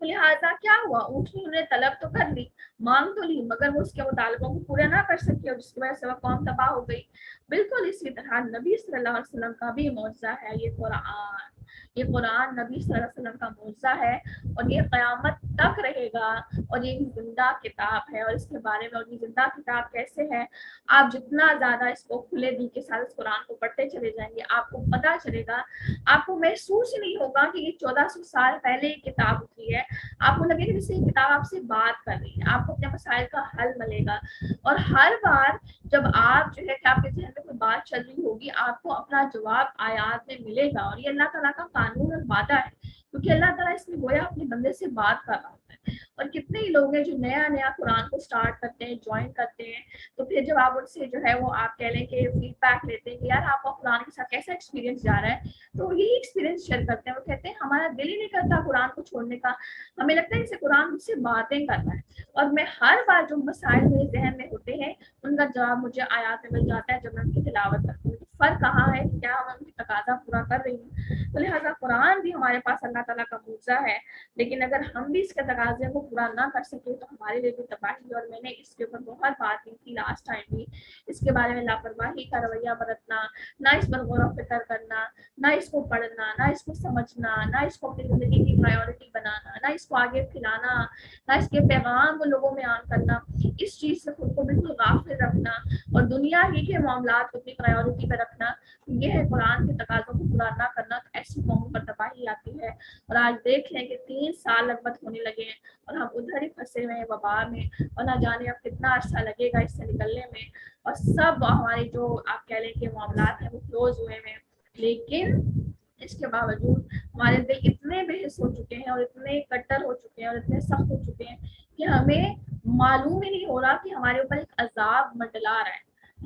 تو لہٰذا کیا ہوا، اونٹنی انہوں نے طلب تو کر لی، مانگ تو لی، مگر وہ اس کے مطالبوں کو پورا نہ کر سکی اور جس کی وجہ سے وہ قوم تباہ ہو گئی. بالکل اسی طرح نبی صلی اللہ علیہ وسلم کا بھی معجزہ ہے یہ قرآن. یہ قرآن نبی صلی اللہ علیہ وسلم کا معجزہ ہے اور یہ قیامت تک رہے گا اور یہ زندہ کتاب ہے. اور اس کے بارے میں، اور یہ زندہ کتاب کیسے ہے، آپ جتنا زیادہ اس کو کھلے دل کے ساتھ اس قرآن کو پڑھتے چلے جائیں گے آپ کو پتہ چلے گا، آپ کو محسوس ہی نہیں ہوگا کہ یہ 1400 سال پہلے یہ کتاب اتری ہے. آپ کو لگے کہ جیسے یہ کتاب آپ سے بات کر رہی ہے، آپ کو اپنے مسائل کا حل ملے گا. اور ہر بار جب آپ جو ہے کہ آپ کے ذہن میں کوئی بات چل رہی ہوگی آپ کو اپنا جواب آیات میں ملے گا. اور یہ اللہ تعالیٰ کا قانون اور وعدہ ہے، کیونکہ اللہ تعالیٰ اس میں گویا اپنے بندے سے بات کر رہا ہوتا ہے. اور کتنے ہی لوگ ہیں جو نیا قرآن کو سٹارٹ کرتے ہیں، جوائن کرتے ہیں، تو پھر جب آپ ان سے جو ہے وہ آپ کہہ لیں کہ فیڈ بیک لیتے ہیں کہ یار آپ کا قرآن کے ساتھ کیسا ایکسپیرینس جا رہا ہے، تو یہی ایکسپیرینس شیئر کرتے ہیں. وہ کہتے ہیں ہمارا دل ہی نہیں کرتا قرآن کو چھوڑنے کا، ہمیں لگتا ہے اسے قرآن مجھ سے باتیں کرنا ہے. اور میں ہر بار جو مسائل میرے ذہن میں ہوتے ہیں ان کا جواب مجھے آیات میں مل جاتا ہے جب میں ان کی تلاوت کرتی ہوں. فرق کہاں ہے، کیا ہم ان کی تقاضا پورا کر رہی ہوں. تو لہٰذا قرآن بھی ہمارے پاس اللہ تعالیٰ کا معجزہ ہے، لیکن اگر ہم بھی اس کے تقاضے کو پورا نہ کر سکیں تو ہمارے لیے بھی تباہی. اور میں نے اس کے اوپر بہت بات کی تھی لاسٹ ٹائم بھی، اس کے بارے میں لاپرواہی کا رویہ برتنا، نہ اس پر غور و فکر کرنا، نہ اس کو پڑھنا، نہ اس کو سمجھنا، نہ اس کو اپنی زندگی کی پرائیورٹی بنانا، نہ اس کو آگے پھیلانا، نہ اس کے پیغام کو لوگوں میں عام کرنا، اس چیز سے خود کو بالکل غافل رکھنا اور دنیا ہی کے معاملات کو اپنی پرائیورٹی پہ رکھنا، یہ ہے قرآن کے تقاضوں کو پورا نہ کرنا. تو ایسی قوموں پر تباہی آتی ہے. اور آج دیکھ لیں کہ 3 سال لگبھگ ہونے لگے ہیں اور ہم ادھر ہی پھنسے ہوئے ہیں وبا میں، اور نہ جانے اب کتنا عرصہ لگے گا اس سے نکلنے میں. اور سب ہمارے جو آپ کہہ لیں کہ معاملات ہیں وہ کلوز ہوئے ہیں. لیکن اس کے باوجود ہمارے دل اتنے بحث ہو چکے ہیں اور اتنے کٹر ہو چکے ہیں اور اتنے سخت ہو چکے ہیں کہ ہمیں معلوم ہی نہیں ہو رہا کہ ہمارے اوپر ایک عذاب منڈلا رہا ہے.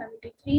73।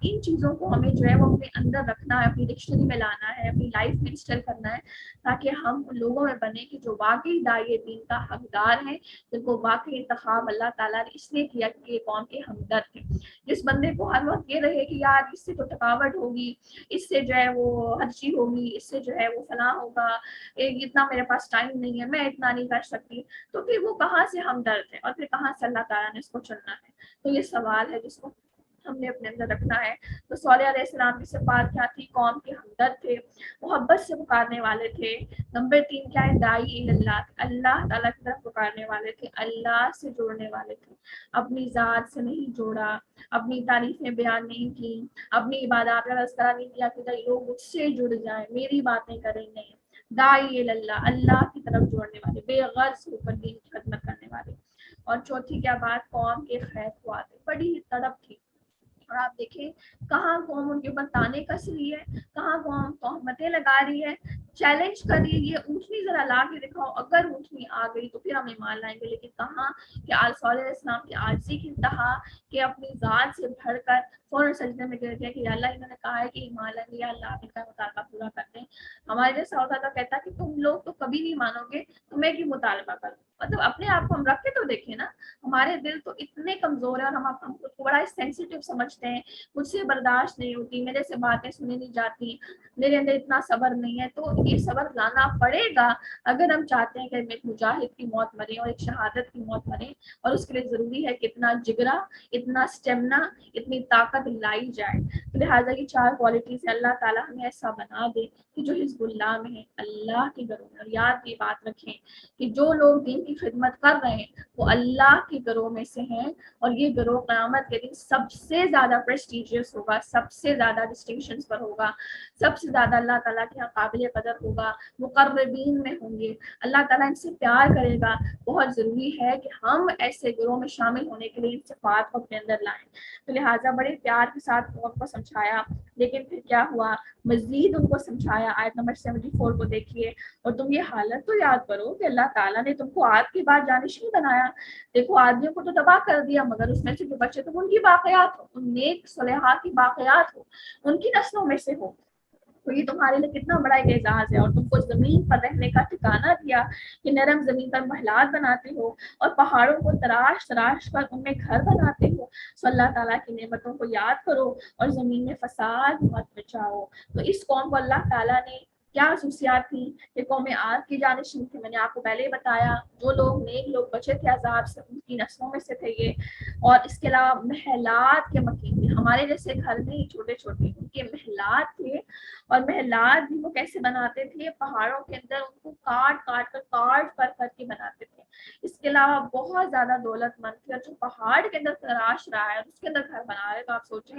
ان چیزوں کو ہمیں جو ہے وہ اپنے اندر رکھنا ہے، اپنی ڈکشنری میں لانا ہے، اپنی لائف میں انسٹال کرنا ہے، تاکہ ہم ان لوگوں میں بنے کہ جو واقعی داعی دین کا حقدار ہے، جن کو واقعی انتخاب اللہ تعالیٰ نے اس لیے کیا کہ یہ قوم کے ہمدرد تھے. جس بندے کو ہر وقت یہ رہے کہ یار اس سے تو تھکاوٹ ہوگی، اس سے جو ہے وہ ہرچی ہوگی، اس سے جو ہے وہ فلاں ہوگا، اتنا میرے پاس ٹائم نہیں ہے، میں اتنا نہیں کر سکتی، تو پھر وہ کہاں سے ہمدرد ہے اور پھر کہاں سے اللہ تعالیٰ نے اس کو چننا ہے؟ تو یہ سوال ہے جس کو ہم نے اپنے اندر رکھنا ہے. تو صالح علیہ السلام کی صفات کیا تھی؟ قوم کے ہمدرد تھے، محبت سے پکارنے والے تھے. نمبر 3 کیا ہے؟ داعی اللہ، اللہ تعالیٰ کی طرف پکارنے والے تھے، اللہ سے جوڑنے والے تھے. اپنی ذات سے نہیں جوڑا، اپنی تعریفیں بیان نہیں کی، اپنی عبادات کا تذکرہ نہیں کیا کہ لوگ مجھ سے جڑ جائیں، میری باتیں کریں. نہیں، داعی اللہ، اللہ کی طرف جوڑنے والے، بے غرض ہو کر دین کی خدمت کرنے والے. اور چوتھی کیا بات؟ قوم کے خیر خواہ تھے، بڑی ہی تڑپ تھی. اور آپ دیکھیں کہاں قوم ان کے اوپر تانے کس رہی ہے، کہاں قوم تہمتیں لگا رہی ہے، چیلنج کر رہی ہے، یہ اونٹنی ذرا لا کے دکھاؤ، اگر اونٹنی آ گئی تو پھر ہم ایمان لائیں گے. لیکن کہاں کہ آل صالح علیہ السلام کی عاجزی کی انتہا، کہ اپنی ذات سے بھر کر فوراً سجدے میں گر گیا کہ یا اللہ انہوں نے کہا ہے کہ ایمان لائیں گے، یا اللہ آپ ان کا مطالبہ پورا کر دیں. ہمارے جیسا ہوتا تو کہتا کہ تم لوگ تو کبھی نہیں مانو گے، تمہیں کی مطالبہ کروں. مطلب اپنے آپ کو ہم رکھ کے تو دیکھیں نا، ہمارے دل تو اتنے کمزور ہیں اور ہم خود کو بڑا سینسیٹیو سمجھتے ہیں، مجھ سے برداشت نہیں ہوتی، میرے سے باتیں سنی نہیں جاتی، میرے اندر اتنا صبر نہیں ہے. تو یہ صبر لانا پڑے گا اگر ہم چاہتے ہیں کہ ہم ایک مجاہد کی موت مریں اور ایک شہادت کی موت مریں. اور اس کے لیے ضروری ہے کہ اتنا جگرا، اتنا اسٹیمنا، اتنی طاقت لائی جائے. تو لہٰذا یہ 4 کوالٹیز سے اللہ تعالیٰ ہمیں ایسا بنا دے کہ جو حزب اللہ میں ہے، اللہ کے گھروں میں. اور یاد یہ بات رکھیں کہ جو لوگ دین کی خدمت کر رہے ہیں وہ اللہ کے گھروں میں سے ہیں، اور یہ گروہ قیامت کے دن سب سے زیادہ پریسٹیجیس ہوگا، سب سے زیادہ ڈسٹنکشنز پر ہوگا، سب سے زیادہ اللہ تعالیٰ کے یہاں قابل قدر ہوگا، مقربین میں ہوں گے، اللہ تعالیٰ ان سے پیار کرے گا. بہت ضروری ہے کہ ہم ایسے گروہ میں شامل ہونے کے لیے ان صفات کو اپنے اندر لائیں. تو لہٰذا بڑے پیار کے ساتھ قوم کو سمجھایا، لیکن پھر کیا ہوا؟ مزید ان کو سمجھایا. آیت نمبر 74 کو دیکھیے، اور تم یہ حالت تو یاد کرو کہ اللہ تعالیٰ نے تم کو آد کے بعد جانشین بنایا. دیکھو آدمیوں کو تو تباہ کر دیا، مگر اس میں سے جو بچے تو ان کی باقیات ہو، ان نیک صالحہ کی باقیات ہو، ان کی نسلوں میں سے ہو. تو یہ تمہارے لیے کتنا بڑا ایک اعزاز ہے. اور تم کو زمین پر رہنے کا ٹھکانہ دیا کہ نرم زمین پر محلات بناتے ہو اور پہاڑوں کو تراش تراش کر ان میں گھر بناتے ہو. سو اللہ تعالیٰ کی نعمتوں کو یاد کرو اور زمین میں فساد مت مچاؤ. تو اس قوم کو اللہ تعالیٰ نے کیا خصوصیات تھی کہ قوم عاد کی جانشین تھی؟ میں نے آپ کو پہلے ہی بتایا، جو لوگ نیک لوگ بچے تھے عذاب سے، ان کی نسلوں میں سے تھے یہ. اور اس کے علاوہ محلات کے مکین تھے، ہمارے جیسے گھر نہیں چھوٹے چھوٹے، ان کے محلات تھے. اور محلات بھی وہ کیسے بناتے تھے؟ پہاڑوں کے اندر ان کو کاٹ کر کے بناتے تھے. اس کے علاوہ بہت زیادہ دولت مند تھے، اور جو پہاڑ کے اندر تراش رہا ہے اس کے اندر گھر بنا رہے، تو آپ سوچیں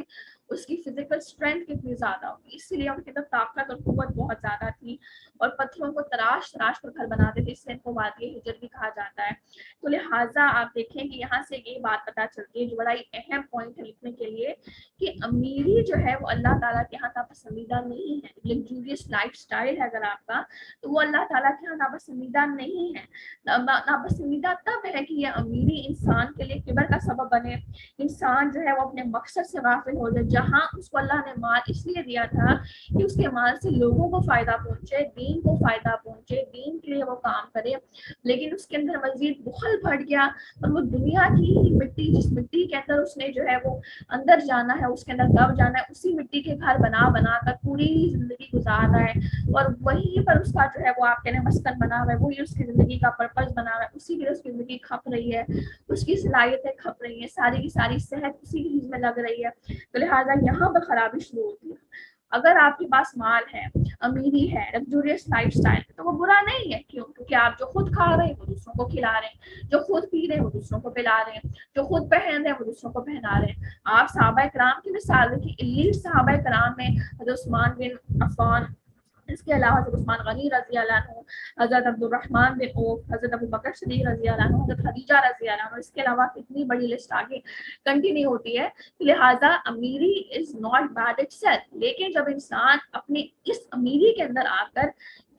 اس کی فزیکل اسٹرینتھ کتنی زیادہ ہوگی. اس لیے ان کے اندر طاقت اور قوت بہت زیادہ تھی، اور پتھروں کو تراش کر گھر بناتے تھے. اس سے ان کو وادی ہجر بھی کہا جاتا ہے. تو لہٰذا آپ دیکھیں کہ یہاں سے یہ بات پتہ چلتی ہے، جو بڑا ہی اہم پوائنٹ ہے لکھنے کے لیے، کہ امیری جو ہے وہ اللہ تعالیٰ کے یہاں ناپسندیدہ نہیں ہے. لگزوریس لائف اسٹائل ہے اگر آپ کا، تو وہ اللہ تعالیٰ کے یہاں ناپسندیدہ نہیں ہے. ناپسندیدہ تب ہے کہ یہ امیری انسان کے لیے کبر کا سبب بنے، انسان جو ہے وہ اپنے مقصد سے غافل ہو جائے. جہاں اس کو اللہ نے مال اس لیے دیا تھا کہ اس کے مال سے لوگوں کو فائدہ پہنچے، دین کو فائدہ پہنچے، دین کے لیے وہ کام کرے، لیکن اس کے اندر مزید بخل بڑھ گیا، اور وہ دنیا کی مٹی، جس مٹی کے اندر اس نے جو ہے وہ اندر جانا ہے، اس کے اندر دب جانا ہے، اسی مٹی کے گھر بنا بنا کر پوری زندگی گزار رہا ہے. اور وہیں پر اس کا جو ہے وہ آپ کہنے مسکن بنا ہوا ہے، وہی اس کی زندگی کا پرپز بنا ہوا ہے، اسی کے اس کی زندگی کھپ رہی ہے، اس کی صلاحیتیں کھپ رہی ہیں، ساری کی ساری صحت اسی چیز میں لگ رہی ہے. تو لہٰذا یہاں پر خرابی شروع ہوتی ہے. اگر آپ کے پاس مال ہے، امیری ہے، لگزوریس لائف اسٹائل ہے، تو وہ برا نہیں ہے. کیوں؟ کیونکہ آپ جو خود کھا رہے ہیں وہ دوسروں کو کھلا رہے ہیں، جو خود پی رہے ہیں وہ دوسروں کو پلا رہے ہیں، جو خود پہن رہے ہیں وہ دوسروں کو پہنا رہے ہیں. آپ صحابہ کرام کی مثال دیکھیں، ایلیٹ صحابہ کرام میں حضرت عثمان بن عفان، اس کے علاوہ حضرت عثمان غنی رضی اللہ عنہ، حضرت عبد الرحمن بن عوف، حضرت ابو بکر صدیق رضی اللہ عنہ، حضرت خدیجہ رضی اللہ عنہ. اس کے علاوہ کتنی بڑی لسٹ آگے کنٹینیو ہوتی ہے. لہٰذا امیری از ناٹ بیڈ اٹ سیلف، لیکن جب انسان اپنی اس امیری کے اندر آ کر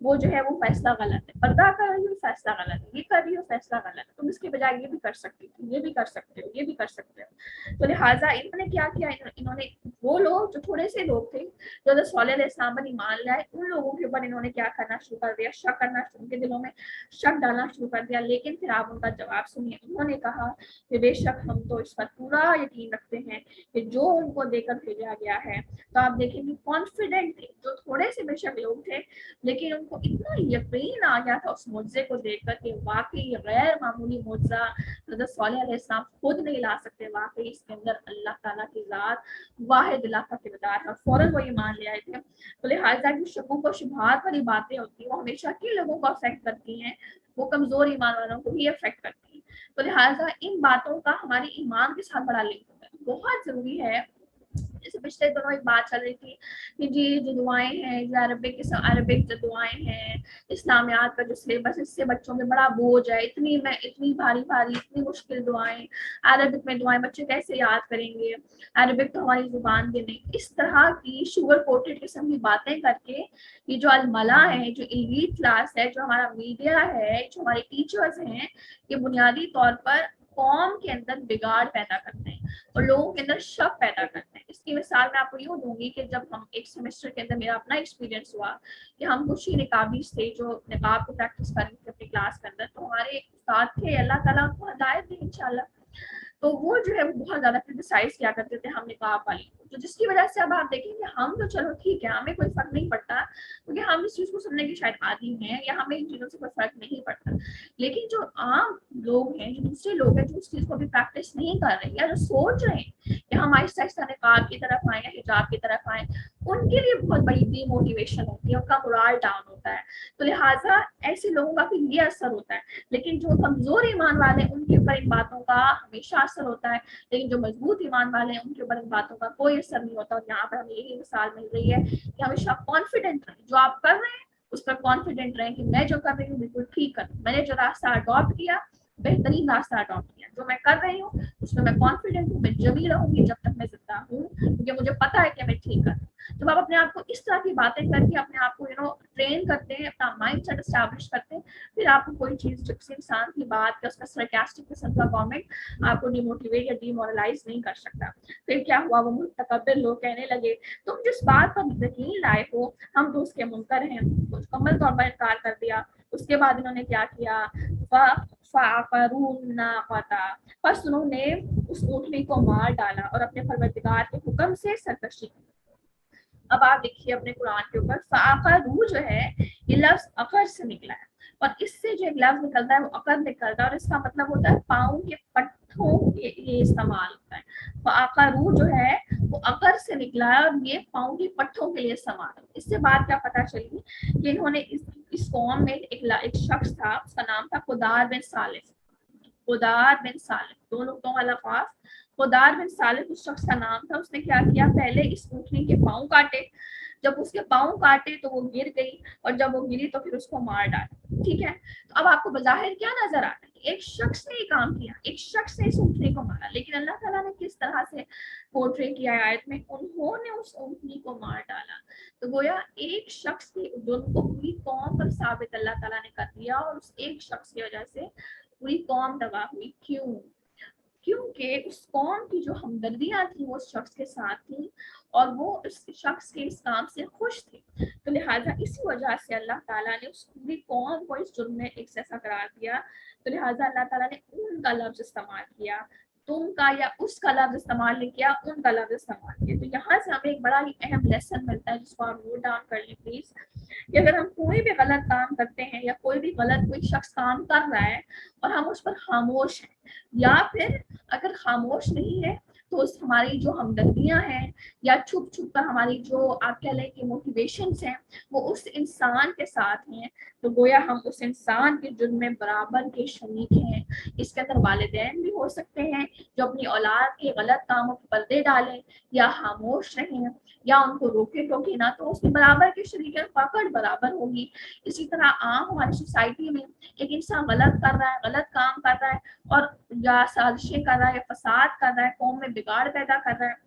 وہ جو ہے وہ فیصلہ غلط ہے، پردہ کر رہی ہو فیصلہ غلط ہے، یہ کر رہی ہو فیصلہ غلط ہے، تم اس کے بجائے یہ بھی کر سکتی ہو، یہ بھی کر سکتے ہو، یہ بھی کر سکتے ہو۔ تو لہٰذا انہوں نے کیا کیا، انہوں نے وہ لوگ جو تھوڑے سے لوگ تھے جو حضرت صالح علیہ السلام پر ایمان لائے، ان لوگوں کے اوپر انہوں نے کیا کرنا شروع کر دیا، شک کرنا، ان کے دلوں میں شک ڈالنا شروع کر دیا۔ لیکن پھر آپ ان کا جواب سنیے، انہوں نے کہا کہ بے شک ہم تو اس پر پورا یقین رکھتے ہیں کہ جو ان کو دے کر بھیجا گیا ہے۔ تو آپ دیکھیں گے کانفیڈنٹ تھے، جو تھوڑے سے بے شک لوگ تھے لیکن ان کو اتنا یقین آ گیا تھا اس معجزے کو دیکھ کر کہ واقعی غیر معمولی معجزہ حضرت صالح علیہ السلام خود نہیں لا سکتے، واقعی اس کے اندر اللہ تعالیٰ کی ذات واحد الہ کا کردار ہے، فوراً وہ ایمان لے آئے تھے۔ تو لہٰذا جو شکوک و شبہات والی باتیں ہوتی ہیں وہ ہمیشہ کن لوگوں کو افیکٹ کرتی ہیں، وہ کمزور ایمان والوں کو بھی افیکٹ کرتی ہیں۔ تو لہٰذا ان باتوں کا ہمارے ایمان کے ساتھ بڑا لنک ہوتا ہے، بہت ضروری ہے۔ جیسے پچھلے دنوں ایک بات چل رہی تھی کہ جی جو دعائیں ہیں، جو عربک جو دعائیں ہیں، اسلامیات کا جو سلیبس، اس سے بچوں میں بڑا بوجھ ہے، اتنی بھاری اتنی مشکل دعائیں، عربک میں دعائیں بچے کیسے یاد کریں گے، عربک تو ہماری زبان بھی نہیں۔ اس طرح کی شوگر کوٹڈ قسم کی باتیں کر کے یہ جو الملا ہے، جو ایلیٹ کلاس ہے، جو ہمارا میڈیا ہے، جو ہمارے ٹیچرز ہیں، یہ بنیادی طور پر قوم کے اندر بگاڑ پیدا کرتے ہیں اور لوگوں کے اندر شک پیدا کرتے ہیں۔ اس کی مثال میں آپ کو یوں دوں گی کہ جب ہم ایک سیمسٹر کے اندر، میرا اپنا ایکسپیرینس ہوا کہ ہم کچھ ہی نقابیز تھے جو نقاب کو پریکٹس کر رہے تھے اپنی کلاس کے اندر، تو ہمارے ایک استاد تھے، اللہ تعالیٰ ان کو ہدایت دی انشاءاللہ، تو وہ جو ہے وہ بہت زیادہ کرٹیسائز کیا کرتے تھے ہم نقاب والی کو، تو جس کی وجہ سے اب آپ دیکھیں کہ ہم تو چلو ٹھیک ہے، ہمیں کوئی فرق نہیں پڑتا کیونکہ ہم اس چیز کو سننے کے شاید عادی ہیں یا ہمیں ان چیزوں سے کوئی فرق نہیں پڑتا، لیکن جو عام لوگ ہیں، جو دوسرے لوگ ہیں جو اس چیز کو بھی پریکٹس نہیں کر رہے یا جو سوچ رہے ہیں کہ ہم آہستہ آہستہ نقاب کی طرف آئیں یا حجاب کی طرف آئیں، ان کے لیے بہت بڑی ڈی موٹیویشن ہوتی ہے، ان کا مورال ڈاؤن ہوتا ہے۔ تو لہٰذا ایسے لوگوں کا پھر یہ اثر ہوتا ہے، لیکن جو کمزور ایمان والے ہیں ان کے اوپر ان باتوں کا ہمیشہ اثر ہوتا ہے، لیکن جو مضبوط ایمان والے ہیں ان کے اوپر ان باتوں کا کوئی اثر نہیں ہوتا۔ اور یہاں پر ہمیں یہی مثال مل رہی ہے کہ ہمیشہ کانفیڈنٹ رہیں، جو آپ کر رہے ہیں اس پر کانفیڈنٹ رہیں کہ میں جو کر رہی ہوں بالکل ٹھیک کر رہی ہوں، میں نے جو راستہ اڈاپٹ کیا بہترین راستہ اڈاپٹ کیا، جو میں کر رہی ہوں اس میں کانفیڈنٹ ہوں، میں جمی رہوں گی جب تک میں زندہ ہوں، کیونکہ مجھے پتا ہے کہ میں ٹھیک کر رہی ہوں۔ جب آپ اپنے آپ کو اس طرح کی باتیں کر کے اپنے آپ کو ٹرین کرتے ہیں، اپنا مائنڈ سیٹ اسٹیبلش کرتے ہیں، پھر آپ کو کوئی چیز جو کسی انسان کی بات یا اس کا سرکاسٹک قسم کا کامنٹ آپ کو ڈیموٹیویٹ یا ڈیمورلائز نہیں کر سکتا۔ پھر کیا ہوا، وہ متکبر لوگ کہنے لگے تم جس بات پر یقین لائے ہو ہم تو اس کے منکر ہیں، مکمل طور پر انکار کر دیا۔ اس کے بعد انہوں نے کیا کیا، فَعَقَرُوا النَّاقَةَ، پس انہوں نے اس اونٹنی کو مار ڈالا اور اپنے پروردگار کے حکم سے سرکشی کی۔ اب آپ دیکھیے اپنے قرآن کے اوپر فَعَقَرُوا جو ہے یہ لفظ عقر سے نکلا ہے، اور اس سے جو ایک لفظ نکلتا ہے وہ عقر نکلتا ہے، اور اس کا مطلب ہوتا ہے پاؤں کے پٹھوں کے لیے استعمال ہوتا ہے۔ فَعَقَرُوا جو ہے وہ عقر سے نکلا ہے اور یہ پاؤں کے پٹھوں کے لیے استعمال ہے۔ اس سے بات کیا پتہ چلی کہ انہوں نے اس قوم میں ایک شخص تھا، اس کا نام تھا قدار بن صالح، قدار بن صالح، دو نقطوں والا خاص، قدار بن صالح اس شخص کا نام تھا۔ اس نے کیا کیا، پہلے اس اونٹنی کے پاؤں کاٹے، جب اس کے پاؤں کاٹے تو وہ گر گئی، اور جب وہ گری تو پھر اس کو مار ڈالا۔ ٹھیک ہے، تو اب آپ کو بظاہر کیا نظر آ رہا ہے کہ ایک شخص نے یہ کام کیا، ایک شخص نے اس اونٹنی کو مارا، لیکن اللہ تعالیٰ نے کس طرح سے پورٹری کیا ہے آیت میں، انہوں نے اس اونٹنی کو مار ڈالا۔ تو گویا ایک شخص کے جرم کو پوری قوم پر ثابت اللہ تعالیٰ نے کر دیا، اور اس ایک شخص کی وجہ سے پوری قوم تباہ ہوئی۔ کیونکہ اس قوم کی جو ہمدردیاں تھیں وہ اس شخص کے ساتھ تھیں، اور وہ اس شخص کے اس کام سے خوش تھے، تو لہٰذا اسی وجہ سے اللہ تعالیٰ نے اس پوری قوم کو اس جرم میں ایک جیسا قرار دیا۔ تو لہٰذا اللہ تعالیٰ نے ان کا لفظ استعمال کیا، تم کا یا اس کا لفظ استعمال نہیں کیا، ان کا لفظ استعمال کیا۔ تو یہاں سے ہمیں ایک بڑا ہی اہم لیسن ملتا ہے، جس کو آپ نوٹ ڈاؤن کر لیں پلیز، کہ اگر ہم کوئی بھی غلط کام کرتے ہیں یا کوئی بھی غلط کوئی شخص کام کر رہا ہے اور ہم اس پر خاموش ہیں، یا پھر اگر خاموش نہیں ہے تو اس ہماری جو ہمدردیاں ہیں یا چھپ چھپ کر ہماری جو آپ کہہ لیں کہ موٹیویشنس ہیں وہ اس انسان کے ساتھ ہیں، تو گویا ہم اس انسان کے جرم میں برابر کے شریک ہیں۔ اس کے اندر والدین بھی ہو سکتے ہیں جو اپنی اولاد کے غلط کاموں پر پردے ڈالیں یا خاموش رہیں یا ان کو روکے ٹوکے نہ، تو اس کے برابر کے شریک ہیں، پکڑ برابر ہوگی۔ اسی طرح عام ہماری سوسائٹی میں ایک انسان غلط کر رہا ہے، غلط کام کر رہا ہے اور یا سازشیں کر رہا ہے یا فساد کر رہا ہے، قوم میں بگاڑ پیدا کر رہا ہے،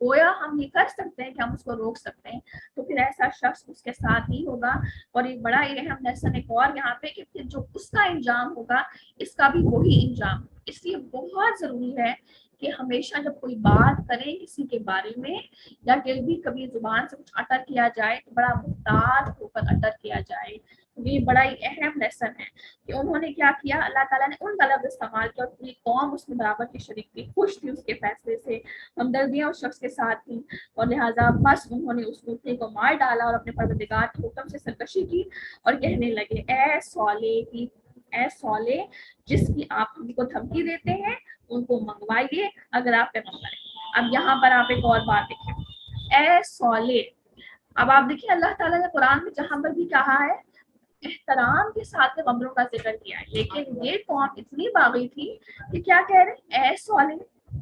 گویا ہم یہ کر سکتے ہیں کہ ہم اس کو روک سکتے ہیں, تو پھر ایسا شخص اس کے ساتھ ہی ہوگا. اور ایک بڑا اہم لیسن ایک اور یہاں پہ کہ پھر جو اس کا انجام ہوگا اس کا بھی وہی انجام. اس لیے بہت ضروری ہے کہ ہمیشہ جب کوئی بات کرے کسی کے بارے میں یا کہ بھی کبھی زبان سے کچھ اٹر کیا جائے تو بڑا محتاط ہو کر اٹر کیا جائے. یہ بڑا ہی اہم لیسن ہے کہ انہوں نے کیا کیا, اللہ تعالیٰ نے ان کا لفظ استعمال کیا اور پوری قوم اس میں برابر کی شریک تھی, خوش تھی اس کے فیصلے سے, ہمدردیاں اس شخص کے ساتھ تھیں, اور لہٰذا بس انہوں نے اس کتے کو مار ڈالا اور اپنے پروردگار کے حکم سے سرکشی کی اور کہنے لگے اے صالح جس کی آپ ہم کو دھمکی دیتے ہیں ان کو منگوائیے اگر آپ پیغمبر ہیں. اب یہاں پر آپ ایک اور بات دیکھیں, اے صالح. اب آپ دیکھیں اللہ تعالیٰ نے قرآن میں جہاں پر بھی کہا ہے احترام کے ساتھ پیغمبروں کا ذکر کیا ہے, لیکن یہ قوم اتنی باغی تھی کہ کیا کہہ رہے اے صالح.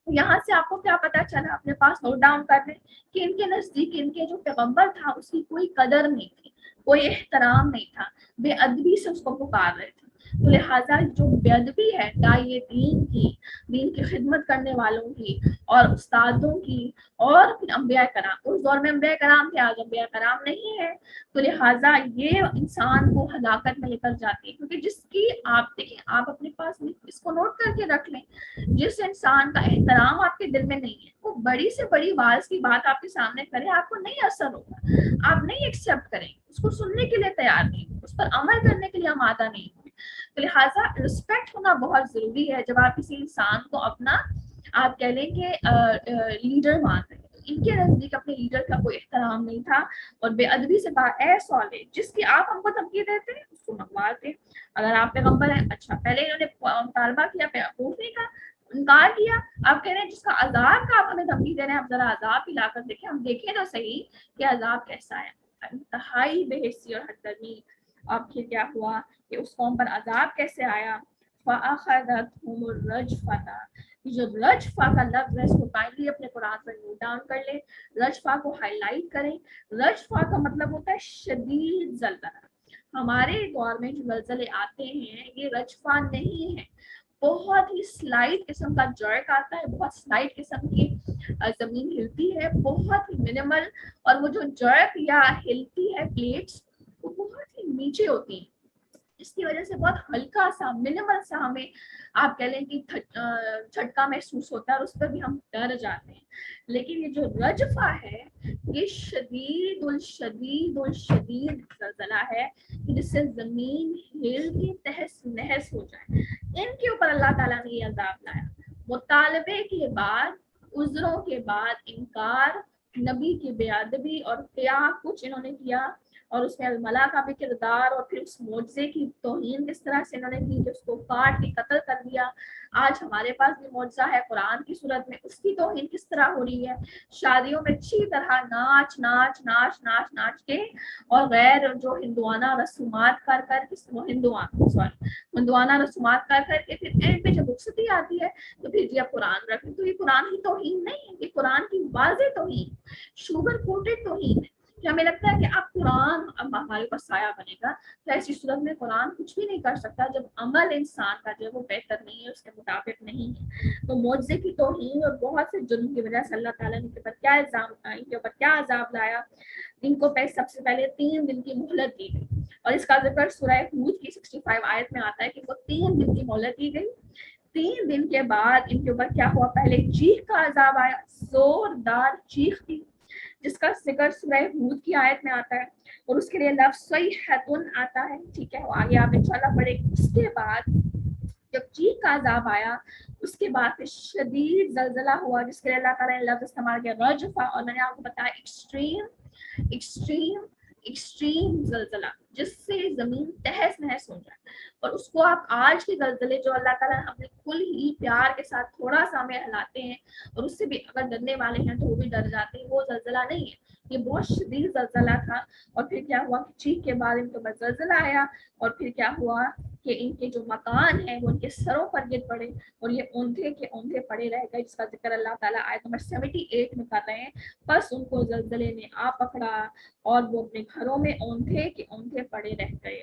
یہاں سے آپ کو کیا پتا چلا, اپنے پاس نوٹ ڈاؤن کر لیں کہ ان کے نزدیک ان کے جو پیغمبر تھا اس کی کوئی قدر نہیں تھی, کوئی احترام نہیں تھا, بے ادبی سے اس کو پکار رہے تھے. تو لہٰذا جو بے ادبی ہے چاہے دین کی خدمت کرنے والوں کی اور استادوں کی اور پھر انبیاء کرام, اس دور میں انبیاء کرام تھے, آج انبیاء کرام نہیں ہے, تو لہٰذا یہ انسان کو ہلاکت میں لے کر جاتی ہے. کیونکہ جس کی آپ دیکھیں, آپ اپنے پاس اس کو نوٹ کر کے رکھ لیں, جس انسان کا احترام آپ کے دل میں نہیں ہے وہ بڑی سے بڑی واز کی بات آپ کے سامنے کرے آپ کو نہیں اثر ہوگا, آپ نہیں ایکسیپٹ کریں, اس کو سننے کے لیے تیار نہیں, اس پر عمل کرنے کے لیے آمادہ نہیں ہوئے. تو لہٰذا رسپیکٹ ہونا بہت ضروری ہے جب آپ کسی انسان کو اپنا آپ کہہ لیں کہ لیڈر مان رہے ہیں. ان کے نزدیک اپنے لیڈر کا کوئی احترام نہیں تھا اور بے ادبی سے کہا اے صالح جس کی آپ ہم کو دھمکی دیتے ہیں اس کو منگواتے, اگر آپ پیغمبر ہیں. اچھا پہلے انہوں نے مطالبہ کیا پوچھنے کا, انکار کیا, آپ کہہ رہے ہیں جس کا عذاب کا آپ ہمیں دھمکی دے رہے ہیں, آپ ذرا عذاب ہی لا کر دیکھیں, ہم دیکھیں تو صحیح کہ عذاب کیسا ہے, انتہائی بے حسی اور حد درمی. اب پھر کیا ہوا کہ اس قوم پر عذاب کیسے آیا, فَأَخَذَتْهُمُ الرَّجْفَةُ. جو رجفہ کا لفظ ہے اس کو کائنڈلی اپنے قرآن پر نوٹ ڈاؤن کر لیں, رجفہ کو ہائی لائٹ کریں. رجفہ کا مطلب ہوتا ہے شدید زلزلہ. ہمارے دور میں جو زلزلے آتے ہیں یہ رجفہ نہیں ہے, بہت ہی سلائٹ قسم کا جرک آتا ہے, بہت سلائٹ قسم کی زمین ہلتی ہے, بہت ہی منیمل, اور وہ جو جرک یا ہلتی ہے پلیٹس وہ بہت ہی نیچے ہوتی ہیں, اس کی وجہ سے بہت ہلکا سا منیمل سا ہمیں آپ کہہ لیں کہ جھٹکا محسوس ہوتا ہے اور اس پر بھی ہم ڈر جاتے ہیں. لیکن یہ جو رجفہ ہے یہ شدید الشدید زلزلہ ہے کہ جس سے زمین ہل کے تہس نہس ہو جائے. ان کے اوپر اللہ تعالیٰ نے یہ عذاب لایا, مطالبے کے بعد, عذروں کے بعد انکار, نبی کی بے ادبی اور کیا کچھ انہوں نے کیا, اور اس میں الملا کا بھی کردار, اور پھر اس معجزے کی توہین کس طرح سے انہوں نے کی کہ اس کو کاٹ کے قتل کر دیا. آج ہمارے پاس بھی معجزہ ہے قرآن کی صورت میں, اس کی توہین کس طرح ہو رہی ہے, شادیوں میں اچھی طرح ناچ کے اور غیر جو ہندوانہ رسومات کر ہندوانہ رسومات کر کے پھر اینڈ پہ جب رخصتی آتی ہے تو پھر جی اب قرآن رکھیں, تو یہ قرآن کی توہین نہیں ہے, یہ قرآن کی واضح توہین, شوگر کوٹڈ توہین ہے. کہ ہمیں لگتا ہے کہ اب قرآن اب ہمارے اوپر سایہ بنے گا, تو ایسی صورت میں قرآن کچھ بھی نہیں کر سکتا جب عمل انسان کا جو ہے وہ بہتر نہیں ہے, اس کے مطابق نہیں ہے. تو معجزے کی توہین اور بہت سے جرم کی وجہ سے اللہ تعالیٰ نے ان کے اوپر کیا عذاب لایا. ان کو سب سے پہلے 3 دن کی مہلت دی گئی, اور اس کا ذکر سورہ ہود کی 65 آیت میں آتا ہے کہ وہ 3 دن کی مہلت دی گئی. 3 دن کے بعد ان کے اوپر کیا ہوا, پہلے چیخ کا عذاب آیا, زوردار چیخ تھی جس کا ذکر سورہ ہود کی آیت میں آتا ہے, اور اس کے لیے لفظ صیحۃ آتا ہے. ٹھیک ہے, وہ آگے آپ انشاءاللہ پڑھیں. اس کے بعد جب چیخ کا عذاب آیا اس کے بعد پھر شدید زلزلہ ہوا جس کے لیے اللہ تعالیٰ نے لفظ استعمال کیا رجفہ, اور میں نے آپ کو بتایا ایکسٹریم زلزلہ جس سے زمین تہس نہس ہو جائے. اور اس کو آپ آج کے زلزلے جو اللہ تعالیٰ اپنے کل ہی پیار کے ساتھ تھوڑا سا ہمیں ہلاتے ہیں اور اس سے بھی اگر ڈرنے والے ہیں تو وہ بھی ڈر جاتے ہیں, وہ زلزلہ نہیں ہے, یہ بہت شدید زلزلہ تھا. اور پھر کیا ہوا کہ چیخ کے بعد ان کے اوپر زلزلہ آیا, اور پھر کیا ہوا کہ ان کے جو مکان ہیں وہ ان کے سروں پر گر پڑے, اور یہ اوندھے کے اوندھے پڑے رہ گئے, جس کا ذکر اللہ تعالیٰ آیت نمبر 78 میں کر رہے ہیں. بس ان کو زلزلے نے آ پکڑا اور وہ اپنے گھروں میں اوندھے کے اوندھے پڑے رہ گئے.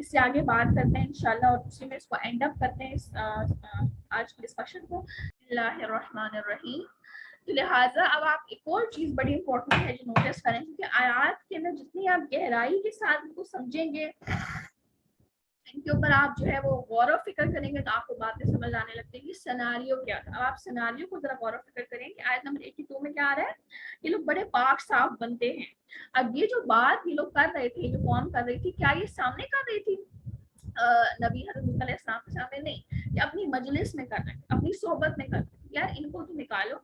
اس سے آگے بات کرتے ہیں انشاءاللہ اور اسی میں اس کو اینڈ اپ کرتے ہیں اس آج کے ڈسکشن کو. بسم اللہ الرحمن الرحیم. تو لہٰذا اب آپ ایک اور چیز بڑی امپورٹنٹ ہے جو نوٹس کریں کیونکہ آیات کے اندر جتنی آپ گہرائی کے ساتھ ان کو سمجھیں گے ان کے اوپر آپ جو ہے وہ غور و فکر کریں گے تو آپ کو باتیں سمجھ آنے لگتی ہیں کہ سیناریو کیا تھا. اب آپ سیناریو کو ذرا غور و فکر کریں کہ آیت نمبر 82 میں کیا آ رہا ہے. یہ لوگ بڑے پاک صاف بنتے ہیں. اب یہ جو بات یہ لوگ کر رہے تھے جو قوم کر رہی تھی کیا یہ سامنے کر رہی تھی نبی حضرت موسیٰ علیہ السلام کے سامنے؟ نہیں, یہ اپنی مجلس میں کر رہے ہیں, اپنی صحبت میں کر رہے ہیں. یار ان کو تو نکالو,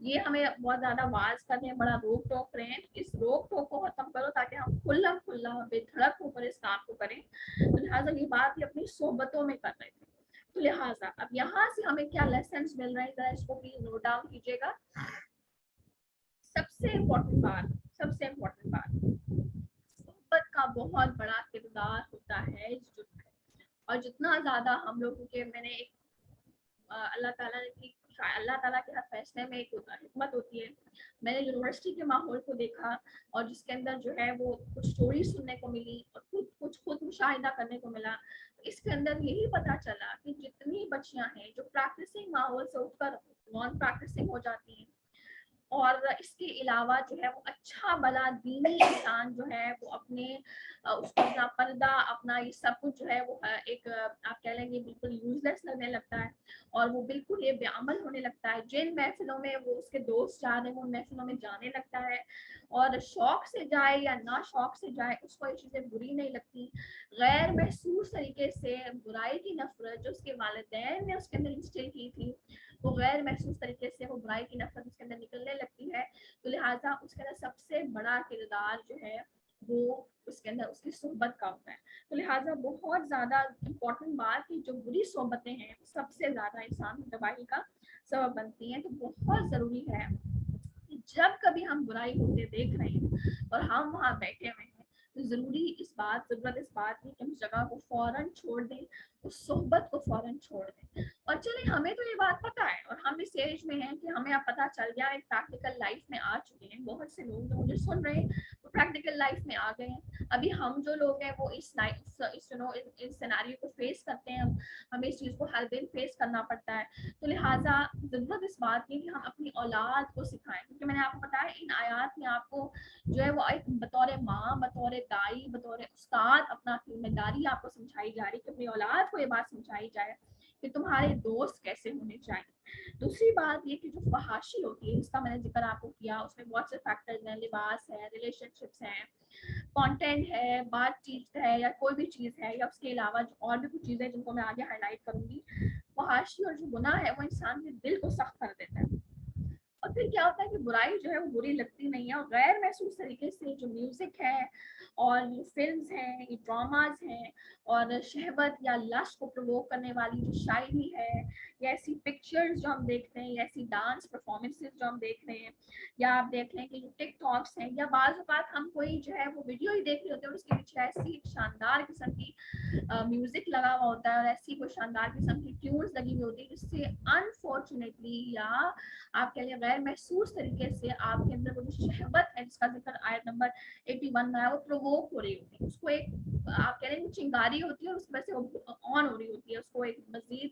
یہ ہمیں بہت زیادہ واز کر رہے ہیں, بڑا روک ٹوک رہے ہیں. اس روک ٹوک کو ختم کرو تاکہ ہم کھلا کھلا بے دھڑک ہو کر اس کام کو کریں. تو لہٰذا یہ بات یہ اپنی صحبتوں میں کر رہے تھے. تو لہٰذا اب یہاں سے ہمیں کیا لیسنس مل رہے ہیں ذرا اس کو پلیز نوٹ ڈاؤن کیجیے گا. سب سے امپورٹنٹ بات صحبت کا بہت بڑا کردار ہوتا ہے اس جرم میں. اور جتنا زیادہ ہم لوگوں کے میں نے ایک اللہ تعالیٰ کی اللہ تعالیٰ کے ہر فیصلے میں ایک حکمت ہوتی ہے. میں نے یونیورسٹی کے ماحول کو دیکھا اور جس کے اندر جو ہے وہ کچھ اسٹوری سننے کو ملی اور خود مشاہدہ کرنے کو ملا. اس کے اندر یہی پتا چلا کہ جتنی بچیاں ہیں جو پریکٹسنگ ماحول سے اٹھ کر نان پریکٹسنگ ہو جاتی ہیں اور اس کے علاوہ جو ہے وہ اچھا بلا دینی انسان جو ہے وہ اپنے اس کو اپنا پردہ اپنا یہ سب کچھ جو ہے وہ ایک آپ کہہ لیں گے بالکل یوز لیس لگنے لگتا ہے اور وہ بالکل یہ بے عمل ہونے لگتا ہے. جن محفلوں میں وہ اس کے دوست جا رہے ہیں ان محفلوں میں جانے لگتا ہے اور شوق سے جائے یا نہ شوق سے جائے اس کو یہ چیزیں بری نہیں لگتی. غیر محسوس طریقے سے برائی کی نفرت جو اس کے والدین نے اس کے اندر انسٹل کی تھی وہ غیر محسوس طریقے سے وہ برائی کی نفرت اس کے اندر نکلنے لگتی ہے. تو لہٰذا اس کے اندر سب سے بڑا کردار جو ہے وہ اس کے اندر اس کی صحبت کا ہوتا ہے. تو لہٰذا بہت زیادہ امپورٹنٹ بات کہ جو بری صحبتیں ہیں سب سے زیادہ انسان کی تباہی کا سبب بنتی ہیں. تو بہت ضروری ہے کہ جب کبھی ہم برائی ہوتے دیکھ رہے ہیں اور ہم وہاں بیٹھے ہوئے ہیں تو ضرورت اس بات کی کہ ہم جگہ کو فوراً چھوڑ دیں, اس صحبت کو فوراً چھوڑ دیں. اور چلیں ہمیں تو یہ بات پتہ ہے اور ہم اس ایج میں ہیں کہ ہمیں اب پتہ چل گیا ایک پریکٹیکل لائف میں آ چکے ہیں. بہت سے لوگ جو مجھے سن رہے ہیں وہ پریکٹیکل لائف میں آ گئے ہیں. ابھی ہم جو لوگ ہیں وہ اس سیناریو کو فیس کرتے ہیں, ہمیں اس چیز کو ہر دن فیس کرنا پڑتا ہے. تو لہٰذا ضرورت اس بات کی کہ ہم اپنی اولاد کو سکھائیں کیونکہ میں نے آپ کو بتایا ان آیات میں آپ کو جو ہے وہ ایک بطور ماں بطور دائی بطور استاد اپنا ذمہ داری آپ کو سمجھائی جا رہی کہ اپنی اولاد کو یہ بات سمجھائی جائے کہ تمہارے دوست کیسے ہونے چاہیے. دوسری بات یہ کہ جو فحاشی ہوتی ہے اس کا میں نے ذکر آپ کو کیا, اس میں بہت سے فیکٹرز ہیں, لباس ہے, ریلیشن شپس ہیں, کانٹینٹ ہے, بات چیت ہے یا کوئی بھی چیز ہے یا اس کے علاوہ اور بھی کچھ چیزیں جن کو میں آگے ہائی لائٹ کروں گی. فحاشی اور جو گناہ ہے وہ انسان کے دل کو سخت کر دیتا ہے اور پھر کیا ہوتا ہے کہ برائی جو ہے وہ بری لگتی نہیں ہے. اور غیر محسوس طریقے سے جو میوزک ہے اور یہ فلمز ہیں, یہ ڈراماز ہیں اور شہوت یا لسٹ کو پرووک کرنے والی جو شاعری ہے یا ایسی پکچرز جو ہم دیکھتے ہیں یا ایسی ڈانس پرفارمنسز جو ہم دیکھ رہے ہیں یا آپ دیکھ لیں کہ جو ٹک ٹاکس ہیں یا بعض اوقات ہم کوئی جو ہے وہ ویڈیو ہی دیکھ رہے ہوتے ہیں اور اس کے پیچھے ایسی شاندار قسم کی میوزک لگا ہوا ہوتا ہے اور ایسی کوئی شاندار قسم کی ٹیونز لگی ہوئی ہوتی ہے جس سے انفارچونیٹلی یا آپ کہہ لیں غیر محسوس طریقے سے آپ کے اندر وہ جو شہوت ہے جس کا ذکر آیت نمبر 81 میں ہے وہ پرووک ہو رہی ہوتی ہے. اس کو ایک آپ کہہ لیں وہ چنگاری ہوتی ہے اور اس کی وجہ سے وہ آن ہو رہی ہوتی ہے, اس کو ایک مزید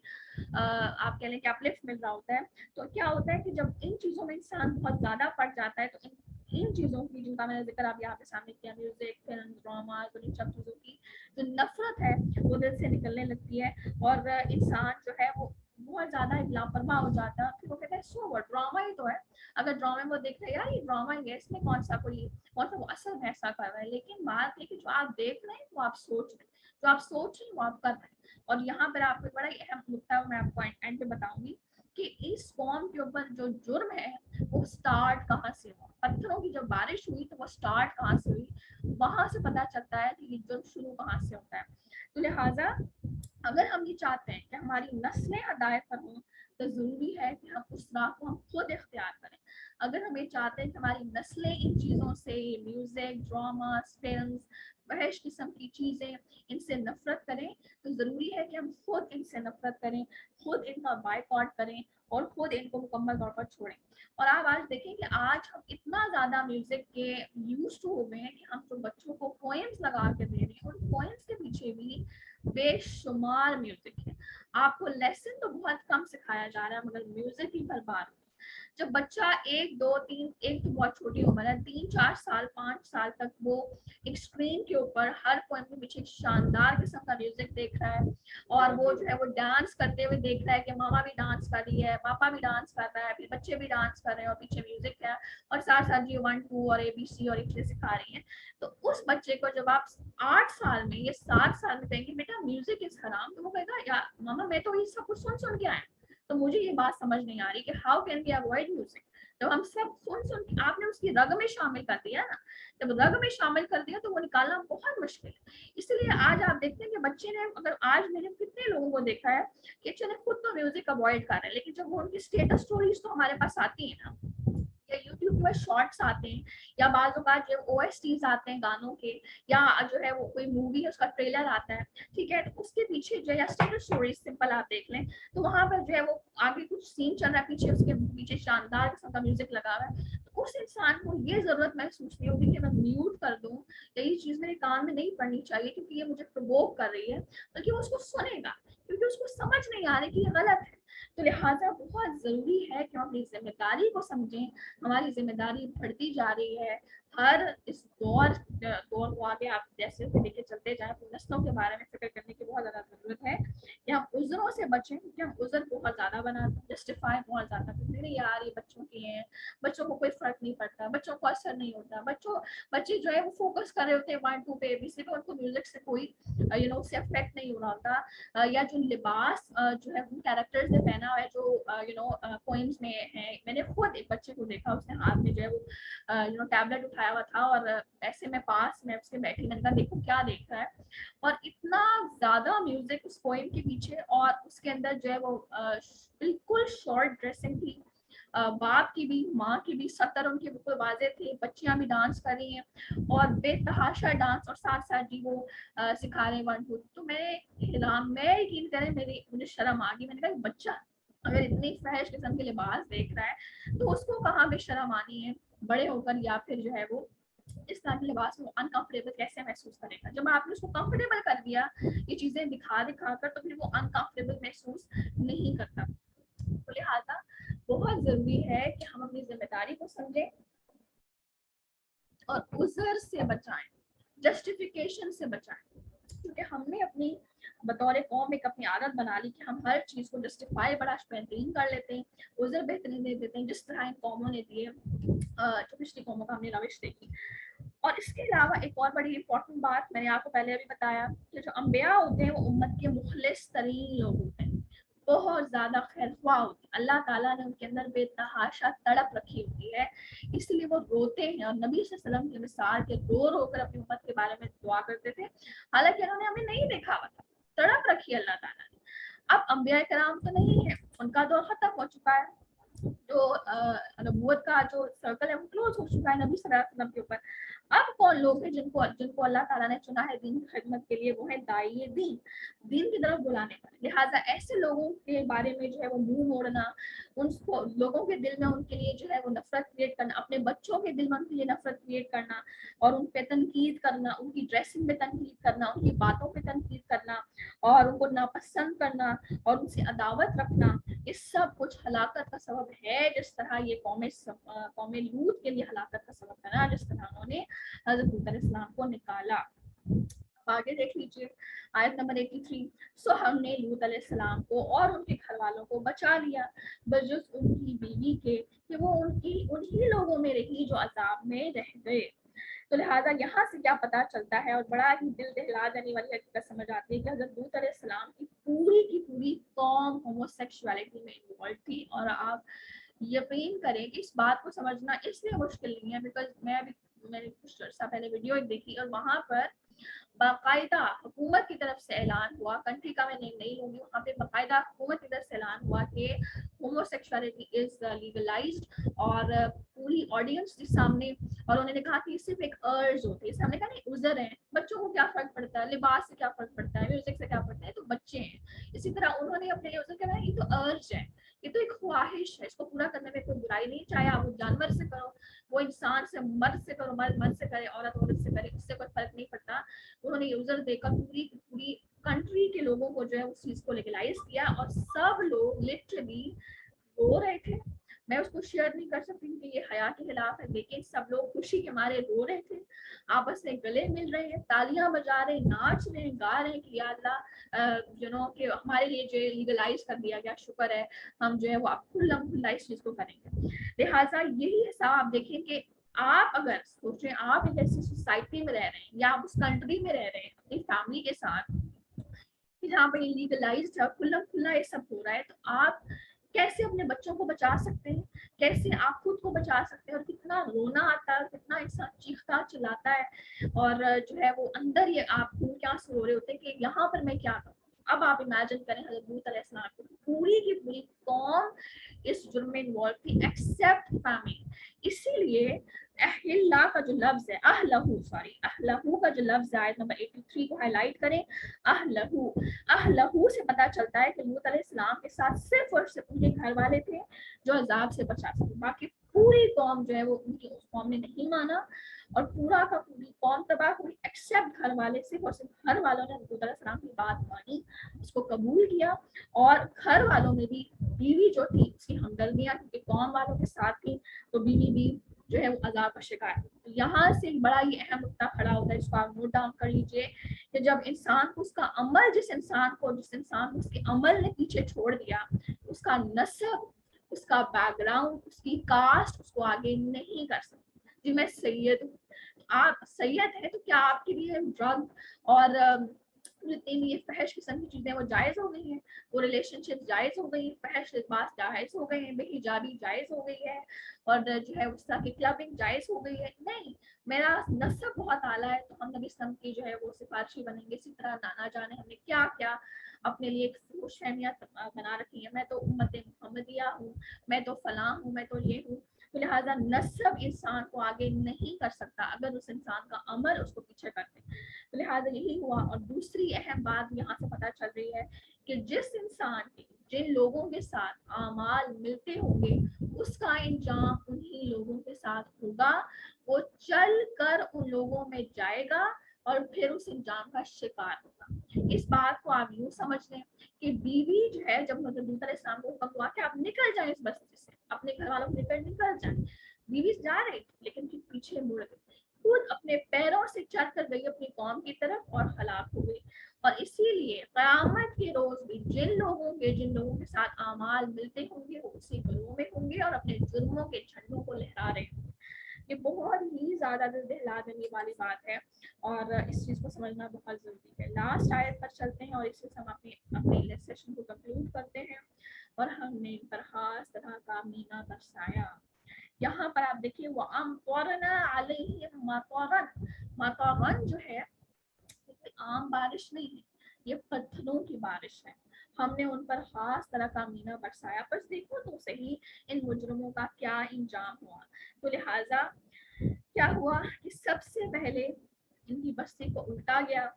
آپ کہہ لیں کہ اپلفٹ مل رہا ہوتا ہے. تو کیا ہوتا ہے کہ جب ان چیزوں میں انسان بہت زیادہ پڑ جاتا ہے تو ان چیزوں کی جن کا میں نے ذکر آپ یہاں پہ سامنے کیا میوزک فلم ڈراماز اور ان سب چیزوں کی جو نفرت ہے وہ دل سے نکلنے لگتی ہے اور انسان جو ہے وہ بہت زیادہ ایک لاپرواہ ہو جاتا ہے. پھر وہ کہتا ہے سو وہ ڈرامہ ہی تو ہے, اگر ڈرامے میں وہ دیکھ رہے ہیں یار یہ ڈرامہ ہی ہے اس میں کون سا وہ اثر میں ایسا کر رہا ہے. لیکن بات یہ کہ جو آپ دیکھ رہے ہیں وہ آپ سوچ رہے ہیں, جو آپ سوچ رہے ہیں وہ آپ کر رہے ہیں. اور یہاں پر آپ کو بڑا ہی اہم نقطہ میں آپ کو اینڈ پہ بتاؤں گی کہ اس قوم کے اوپر جو جرم ہے وہ سٹارٹ کہاں سے ہوا. پتھروں کی جب بارش ہوئی تو وہ سٹارٹ کہاں سے ہوئی, وہاں سے پتہ چلتا ہے کہ یہ جرم شروع کہاں سے ہوتا ہے. تو لہٰذا اگر ہم یہ چاہتے ہیں کہ ہماری نسلیں ہدایت پر ہوں تو ضروری ہے کہ ہم اس راہ کو ہم خود اختیار کریں. اگر ہم یہ چاہتے ہیں کہ ہماری نسلیں ان چیزوں سے میوزک ڈراماز فلمز بحث قسم کی چیزیں ان سے نفرت کریں تو ضروری ہے کہ ہم خود ان سے نفرت کریں, خود ان کا بائیکاٹ کریں اور خود ان کو مکمل طور پر چھوڑیں. اور آپ آج دیکھیں کہ آج ہم اتنا زیادہ میوزک کے یوز ٹو ہو گئے ہیں کہ ہم تو بچوں کو پوئمس لگا کے دے رہے ہیں, اور پوئمس کے پیچھے بھی بے شمار میوزک ہے. آپ کو لیسن تو بہت کم سکھایا جا رہا ہے مگر میوزک ہی برباد. جب بچہ 1 2 3 ایک تو بہت چھوٹی عمر ہے, 3 4 سال 5 سال تک وہ ایک اسکرین کے اوپر ہر پوائنٹ کے پیچھے ایک شاندار قسم کا میوزک دیکھ رہا ہے, اور وہ جو ہے وہ ڈانس کرتے ہوئے دیکھ رہا ہے کہ ماما بھی ڈانس کر رہی ہے, پاپا بھی ڈانس کر رہا ہے, پھر بچے بھی ڈانس کر رہے ہیں اور پیچھے میوزک ہے, اور ساتھ ساتھ جی 1 2 اور ABC اور ایک چیز سکھا رہی ہیں. تو اس بچے کو جب آپ 8 سال میں یا 7 سال میں کہیں گے بیٹا میوزک از حرام, تو وہ کہے گا یا ماما میں تو یہ سب کچھ سن کے آیا. تو مجھے یہ بات سمجھ نہیں آ رہی کہ how can we avoid music. جب ہم سب سن کے آپ نے اس کی رگ میں شامل کر دیا نا, جب رگ میں شامل کر دیا تو وہ نکالنا بہت مشکل ہے. اس لیے آج آپ دیکھتے ہیں کہ بچے نے, اگر آج میں نے کتنے لوگوں کو دیکھا ہے کہ چلے خود تو میوزک اوائڈ کر رہے ہیں, لیکن جب وہ ان کی اسٹیٹس اسٹوریز تو ہمارے پاس آتی ہیں نا, یا یوٹیوب پر شارٹس آتے ہیں, یا بعض اوقات جو OSTs آتے ہیں گانوں کے, یا جو ہے وہ کوئی مووی ہے اس کا ٹریلر آتا ہے, ٹھیک ہے, تو اس کے پیچھے جو ہے اسٹیٹس اسٹوریز سمپل آپ دیکھ لیں تو وہاں پر جو ہے وہ آگے کچھ سین چل رہا ہے, پیچھے اس کے پیچھے شاندار قسم کا میوزک لگا ہوا ہے. تو اس انسان کو یہ ضرورت محسوس نہیں ہوگی کہ میں میوٹ کر دوں یا یہ چیز میرے کان میں نہیں پڑنی چاہیے کیونکہ یہ مجھے پرووک کر رہی ہے, بلکہ وہ اس کو سنے گا کیونکہ اس کو سمجھ نہیں آ رہی کہ یہ غلط ہے. تو لہٰذا بہت ضروری ہے کہ ہم اپنی ذمہ داری کو سمجھیں. ہماری ذمہ داری بڑھتی جا رہی ہے ہر اس دور کو آگے آپ جیسے لے کے چلتے جائیں, نسلوں کے بارے میں فکر کرنے کی بہت زیادہ ضرورت ہے کہ ہم عذروں سے بچیں, کیونکہ ہم عذر بہت زیادہ بناتے ہیں, جسٹیفائی بہت زیادہ کرتے ہیں, یار یہ بچوں کی ہیں, بچوں کو کوئی فرق نہیں پڑتا, بچوں کو اثر نہیں ہوتا, بچے جو ہے وہ فوکس کر رہے ہوتے ہیں 1 2 پہ ABC پہ, ان کو میوزک سے کوئی سے افیکٹ نہیں ہو رہا ہوتا. یا جو لباس جو ہے وہ کیریکٹرز نے پہنا ہوا ہے جو پوئمس میں ہے, میں نے خود ایک بچے کو دیکھا, اس نے ہاتھ میں جو ہے وہ ٹیبلٹ اٹھایا ہوا تھا, اور ایسے میں پاس میں اس کے بیٹھی, میں نے کہا دیکھو کیا دیکھ رہا ہے, اور اتنا زیادہ میوزک اس پوئم کے پیچھے, اور اس کے اندر جو ہے وہ بالکل شارٹ ڈریسنگ تھی, باپ کی بھی ماں کی بھی, سطر ان کے بالکل واضح تھے, بچیاں بھی ڈانس کر رہی ہیں اور بے تحاشا ڈانس, اور ساتھ ساتھ جی وہ سکھا رہے ہیں 1 2. تو میں یقین کریں مجھے شرم آ گئی. میں نے کہا بچہ اگر اتنی فحش قسم کے لباس دیکھ رہا ہے تو اس کو کہاں بے شرم آنی ہے بڑے ہو کر, یا پھر جو ہے وہ اس طرح کے لباس میں انکمفرٹیبل کیسے محسوس کرے گا. جب آپ نے اس کو کمفرٹیبل کر دیا یہ چیزیں دکھا کر, تو پھر وہ انکمفرٹیبل محسوس نہیں کرتا. تو لہٰذا بہت ضروری ہے کہ ہم اپنی ذمہ داری کو سمجھیں اور عذر سے بچائیں, جسٹیفیکیشن سے بچائیں, کیونکہ ہم نے اپنی بطور قوم ایک اپنی عادت بنا لی کہ ہم ہر چیز کو جسٹیفائی بڑا بہترین کر لیتے ہیں, عذر بہترین دے دیتے ہیں, جس طرح ان قوموں نے دیے, جو پچھلی قوموں کا ہم نے روش دیکھی. اور اس کے علاوہ ایک اور بڑی امپورٹنٹ بات میں نے آپ کو پہلے ابھی بتایا کہ جو انبیاء ہوتے ہیں وہ امت کے مخلص ترین لوگ ہوتے ہیں, بہت زیادہ خیر خواہ ہوتے ہیں, اللہ تعالیٰ نے ان کے اندر بے تحاشا تڑپ رکھی ہوتی ہے, اس لیے وہ روتے ہیں, اور نبی صلی اللہ علیہ وسلم کی مثال کے رو کر اپنی امت کے بارے میں دعا کرتے تھے, حالانکہ انہوں نے ہمیں نہیں دیکھا ہوا تھا, تڑپ رکھی اللہ تعالیٰ نے. اب انبیاء کرام تو نہیں ہے, ان کا دور ختم ہو چکا ہے, جو نبوت کا جو سرکل ہے وہ کلوز ہو چکا ہے نبی صلی اللہ علیہ وسلم کے اوپر. اب کون لوگ ہیں جن کو اللہ تعالیٰ نے چنا ہے دین کی خدمت کے لیے, وہ ہے داعی دین کی طرف بلانے والے. لہٰذا ایسے لوگوں کے بارے میں جو ہے وہ منہ موڑنا, ان کو لوگوں کے دل میں ان کے لیے جو ہے وہ نفرت کریٹ کرنا, اپنے بچوں کے دل میں ان کے لیے نفرت کریٹ کرنا, اور ان پہ تنقید کرنا, ان کی ڈریسنگ پہ تنقید کرنا, ان کی باتوں پہ تنقید کرنا, اور ان کو ناپسند کرنا, اور ان سے عداوت رکھنا, یہ سب کچھ ہلاکت کا سبب ہے. جس طرح یہ قوم لوط کے لیے ہلاکت کا سبب بنا, جس طرح انہوں نے حضرت لوط علیہ السلام کو نکالا. آگے دیکھ لیجیے آیت نمبر 83. سو ہم نے لوط علیہ السلام کو اور ان کے گھر والوں کو بچا لیا بجز ان کی بیوی کے کہ وہ انہی لوگوں میں رہی جو عذاب میں رہ گئے. تو لہٰذا یہاں سے کیا پتا چلتا ہے, اور بڑا ہی دل دہلا دینے والی حقیقت سمجھ آتی ہے کہ حضرت لوط علیہ السلام کی پوری قوم ہوموسیکشوالٹی میں انوالو تھی. اور آپ یقین کریں کہ اس بات کو سمجھنا اس لیے مشکل نہیں ہے بیکاز میں نے کچھ عرصہ پہلے ویڈیو ایک دیکھی, اور وہاں پر باقاعدہ حکومت کی طرف سے اعلان ہوا, کنٹری کا میں نہیں لوں گی, وہاں پہ باقاعدہ حکومت کی طرف سے اعلان ہوا کہ ہوموسیکشوالٹی از لیگلائزڈ, اور پوری آڈینس کے سامنے, اور انہوں نے کہا کہ صرف ایک ارج ہوتی ہے. ہم نے کہا نہیں عذر ہے, بچوں کو کیا فرق پڑتا ہے, لباس سے کیا فرق پڑتا ہے, میوزک سے کیا پڑتا ہے, تو بچے ہیں. اسی طرح انہوں نے اپنے لیے عذر کہا یہ تو ارج ہے, یہ تو ایک خواہش ہے, اس کو پورا کرنے میں کوئی برائی نہیں, چاہے آپ وہ جانور سے کرو, وہ انسان سے, مرد سے کرو, مرد سے کرے, عورت سے کرے, اس سے کوئی فرق نہیں پڑتا. انہوں نے یوزر دے کر پوری کنٹری کے لوگوں کو جو ہے اس چیز کو لیگلائز کیا, اور سب لوگ لٹرلی رو رہے تھے. میں اس کو شیئر نہیں کر سکتی کہ یہ حیا کے خلاف ہے, لیکن سب لوگ خوشی کے مارے رو رہے تھے, آپس میں گلے مل رہے ہیں, تالیاں بجا رہے ہیں, ناچ رہے ہیں, گا رہے ہیں کہ یا اللہ کہ ہمارے لیے جو لیگلائز کر دیا گیا, شکر ہے, ہم جو ہے وہ کھلا اس چیز کو کریں گے. لہٰذا یہی حساب آپ دیکھیں کہ آپ اگر سوچیں آپ ایک ایسی سوسائٹی میں رہ رہے ہیں یا آپ اس کنٹری میں رہ رہے ہیں اپنی فیملی کے ساتھ جہاں پہ لیگلائزڈ ہے, کھلا یہ سب ہو رہا ہے, تو آپ کیسے اپنے بچوں کو بچا سکتے ہیں, کیسے آپ خود کو بچا سکتے ہیں, اور کتنا رونا آتا ہے, کتنا انسان چیختا چلاتا ہے, اور جو ہے وہ اندر یہ آپ کیا سو رہے ہوتے ہیں کہ یہاں پر میں کیا کروں. اب آپ امیجن کریں حضرت لوط علیہ السلام کو, پوری کی پوری قوم اس جرم میں انوالو تھی ایکسیپٹ فیملی. اسی لیے اہلہ کا جو لفظ ہے, اہلہ کا جو لفظ ہے آیت نمبر 83 کو ہائی لائٹ کریں. اہلہ سے پتا چلتا ہے کہ لوط علیہ السلام کے ساتھ صرف اور صرف ان کے گھر والے تھے جو عذاب سے بچا سکے, باقی پوری قوم جو ہے وہ ان کی اس قوم نے نہیں مانا, اور پورا کا پوری قوم تباہ ہوئی ایکسیپٹ گھر والے, صرف اور صرف گھر والوں نے لوط علیہ السلام کی بات مانی, اس کو قبول کیا, اور گھر والوں نے بھی بیوی جو تھی اس کی ہمدردیاں کیونکہ قوم والوں کے ساتھ تھی, تو بیوی بھی جو ہے وہ عذاب کا شکار ہے. یہاں سے ایک بڑا یہ اہم نقطہ کھڑا ہوتا ہے, اس کو آپ نوٹ ڈاؤن کر لیجیے کہ جب انسان کو اس کا عمل, جس انسان کو اس کے عمل نے پیچھے چھوڑ دیا, اس کا نسب, اس کا بیک گراؤنڈ, اس کی کاسٹ اس کو آگے نہیں کر سکتی. جی میں سید ہوں, آپ سید ہیں, تو کیا آپ کے لیے ڈرگ اور جتنی بھی یہ فحش قسم کی چیزیں وہ جائز ہو گئی ہیں, وہ ریلیشن شپ جائز ہو گئی, فحش لباس جائز ہو گئے ہیں, بے حجابی جائز ہو گئی ہے, اور جو ہے اس طرح کی کلبنگ جائز ہو گئی ہے؟ نہیں, میرا نسب بہت اعلیٰ ہے, تو ہم نبی اسلام کی جو ہے وہ سفارشی بنیں گے. اسی طرح نانا جانے ہم نے کیا کیا اپنے لیے ایک خوش فہمیت بنا رکھی ہے, میں تو امت محمدیہ ہوں, میں تو فلاں ہوں, میں تو یہ ہوں. تو لہٰذا نسب انسان کو آگے نہیں کر سکتا اگر اس انسان کا عمل اس کو پیچھے کرتے. تو لہٰذا یہی ہوا. اور دوسری اہم بات یہاں سے پتہ چل رہی ہے کہ جس انسان کے, جن لوگوں کے ساتھ اعمال ملتے ہوں گے, اس کا انجام انہی لوگوں کے ساتھ ہوگا. وہ چل کر ان لوگوں میں جائے گا اور پھر اس انجام کا شکار ہوگا. اس بات کو آپ یوں سمجھ لیں کہ بیوی جو ہے, جب حضرت لوط علیہ السلام کو حکم ہوا کہ آپ نکل جائیں اس بستی سے, اپنے گھر والوں کو نکل جائیں, بیوی جا رہی لیکن پھر پیچھے مڑ گئی, خود اپنے پیروں سے چل کر گئی اپنی قوم کی طرف اور ہلاک ہو گئی. اور اسی لیے قیامت کے روز بھی جن لوگوں کے ساتھ اعمال ملتے ہوں گے وہ اسی گروہ میں ہوں گے اور اپنے جرموں کے جھنڈوں کو لہرا رہے ہوں گے. یہ بہت ہی زیادہ دل دہلا دینے والی بات ہے, اور اس چیز کو سمجھنا بہت ضروری ہے. لاسٹ آیت پر چلتے ہیں اور اس سے ہم اپنے سیشن کو کنکلوڈ کرتے ہیں. اور ہم نے برخاست طرح کا مینہ برسایا. یہاں پر آپ دیکھیے وہ امطرنا علیہم مطرن جو ہے عام بارش نہیں ہے, یہ پتھروں کی بارش ہے. ہم نے ان پر خاص طرح کا مینہ برسایا. بس دیکھو تو صحیح ان مجرموں کا کیا انجام ہوا. تو لہٰذا کیا ہوا کہ سب سے پہلے ان کی بستی کو الٹا گیا.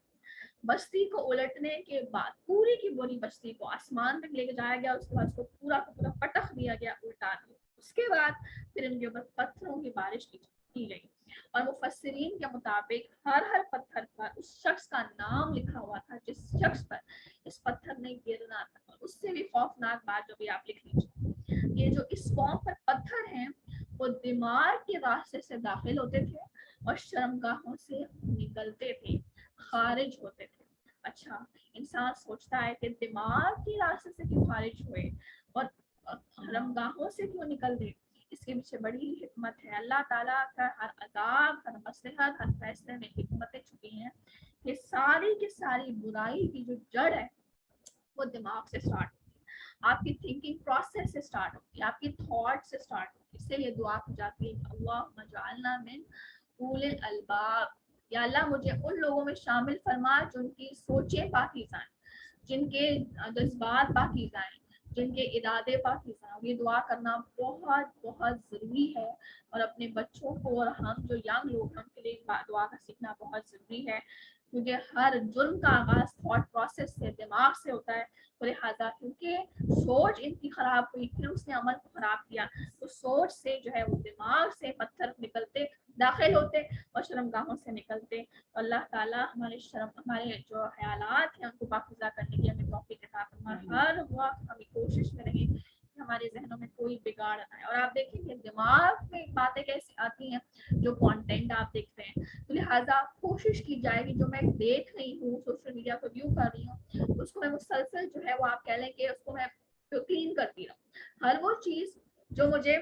بستی کو الٹنے کے بعد پوری کی پوری بستی کو آسمان تک لے کے جایا گیا. اس کے بعد اس کو پورا کا پورا پٹخ دیا گیا, الٹا دیا. اس کے بعد پھر ان کے اوپر پتھروں کی بارش کی گئی. اور مفسرین کے مطابق ہر پتھر پر اس شخص کا نام لکھا ہوا تھا جس شخص پر اس پتھر نے گرنا تھا. اور اس سے بھی خوفناک بات جو بھی آپ لکھ لیجیے, یہ جو اس قوم پر پتھر ہیں وہ دماغ کے راستے سے داخل ہوتے تھے اور شرمگاہوں سے نکلتے تھے, خارج ہوتے تھے. اچھا, انسان سوچتا ہے کہ دماغ کے راستے سے کیوں خارج ہوئے اور شرمگاہوں سے کیوں نکل گئے. اس کے پیچھے بڑی حکمت ہے. اللہ تعالیٰ کا ہر عذاب, ہر مصلحت, ہر فیصلے میں حکمتیں چھپی ہیں. یہ ساری کی ساری برائی کی جو جڑ ہے وہ دماغ سے سٹارٹ ہوتی ہے, آپ کی تھنکنگ پروسیس سے سٹارٹ ہوتی ہے, آپ کی تھاٹ سے سٹارٹ ہوتی ہے. اس سے یہ دعا کی جاتی ہے اللہم اجعلنا من اولِ الالباب, یا اللہ مجھے ان لوگوں میں شامل فرما جن کی سوچیں پاکیزہ ہیں, جن کے جذبات پاکیزہ ہیں, جن کے ارادے پاکیزہ ہیں. یہ دعا کرنا بہت بہت ضروری ہے, اور اپنے بچوں کو اور ہم جو ینگ لوگ ہیں ان کے لیے دعا کا سیکھنا بہت ضروری ہے. کیونکہ ہر جرم کا آغاز تھاٹ پروسیس سے، دماغ سے ہوتا ہے. تو لہٰذا کیونکہ سوچ ان کی خراب ہوئی، پھر اس نے عمل کو خراب کیا، تو سوچ سے جو ہے وہ دماغ سے پتھر نکلتے، داخل ہوتے اور شرمگاہوں سے نکلتے. تو اللہ تعالیٰ ہمارے جو خیالات ہیں ان کو پاکیزہ کرنے کی ہمیں توفیق عطا فرمائے. ہر وقت ہمیں کوشش میں رہیں کہ ہمارے ذہنوں میں کوئی بگاڑ نہ آئے. اور آپ دیکھیں کہ دماغ میں باتیں کیسی آتی ہیں جو کانٹینٹ آپ دیکھتے ہیں. تو لہٰذا کوشش کی جائے کہ جو میں دیکھ رہی ہوں، سوشل میڈیا کو ویو کر رہی ہوں، اس کو میں مسلسل جو ہے وہ آپ کہہ لیں کہ اس کو میں کلین کرتی رہوں. ہر وہ چیز جو مجھے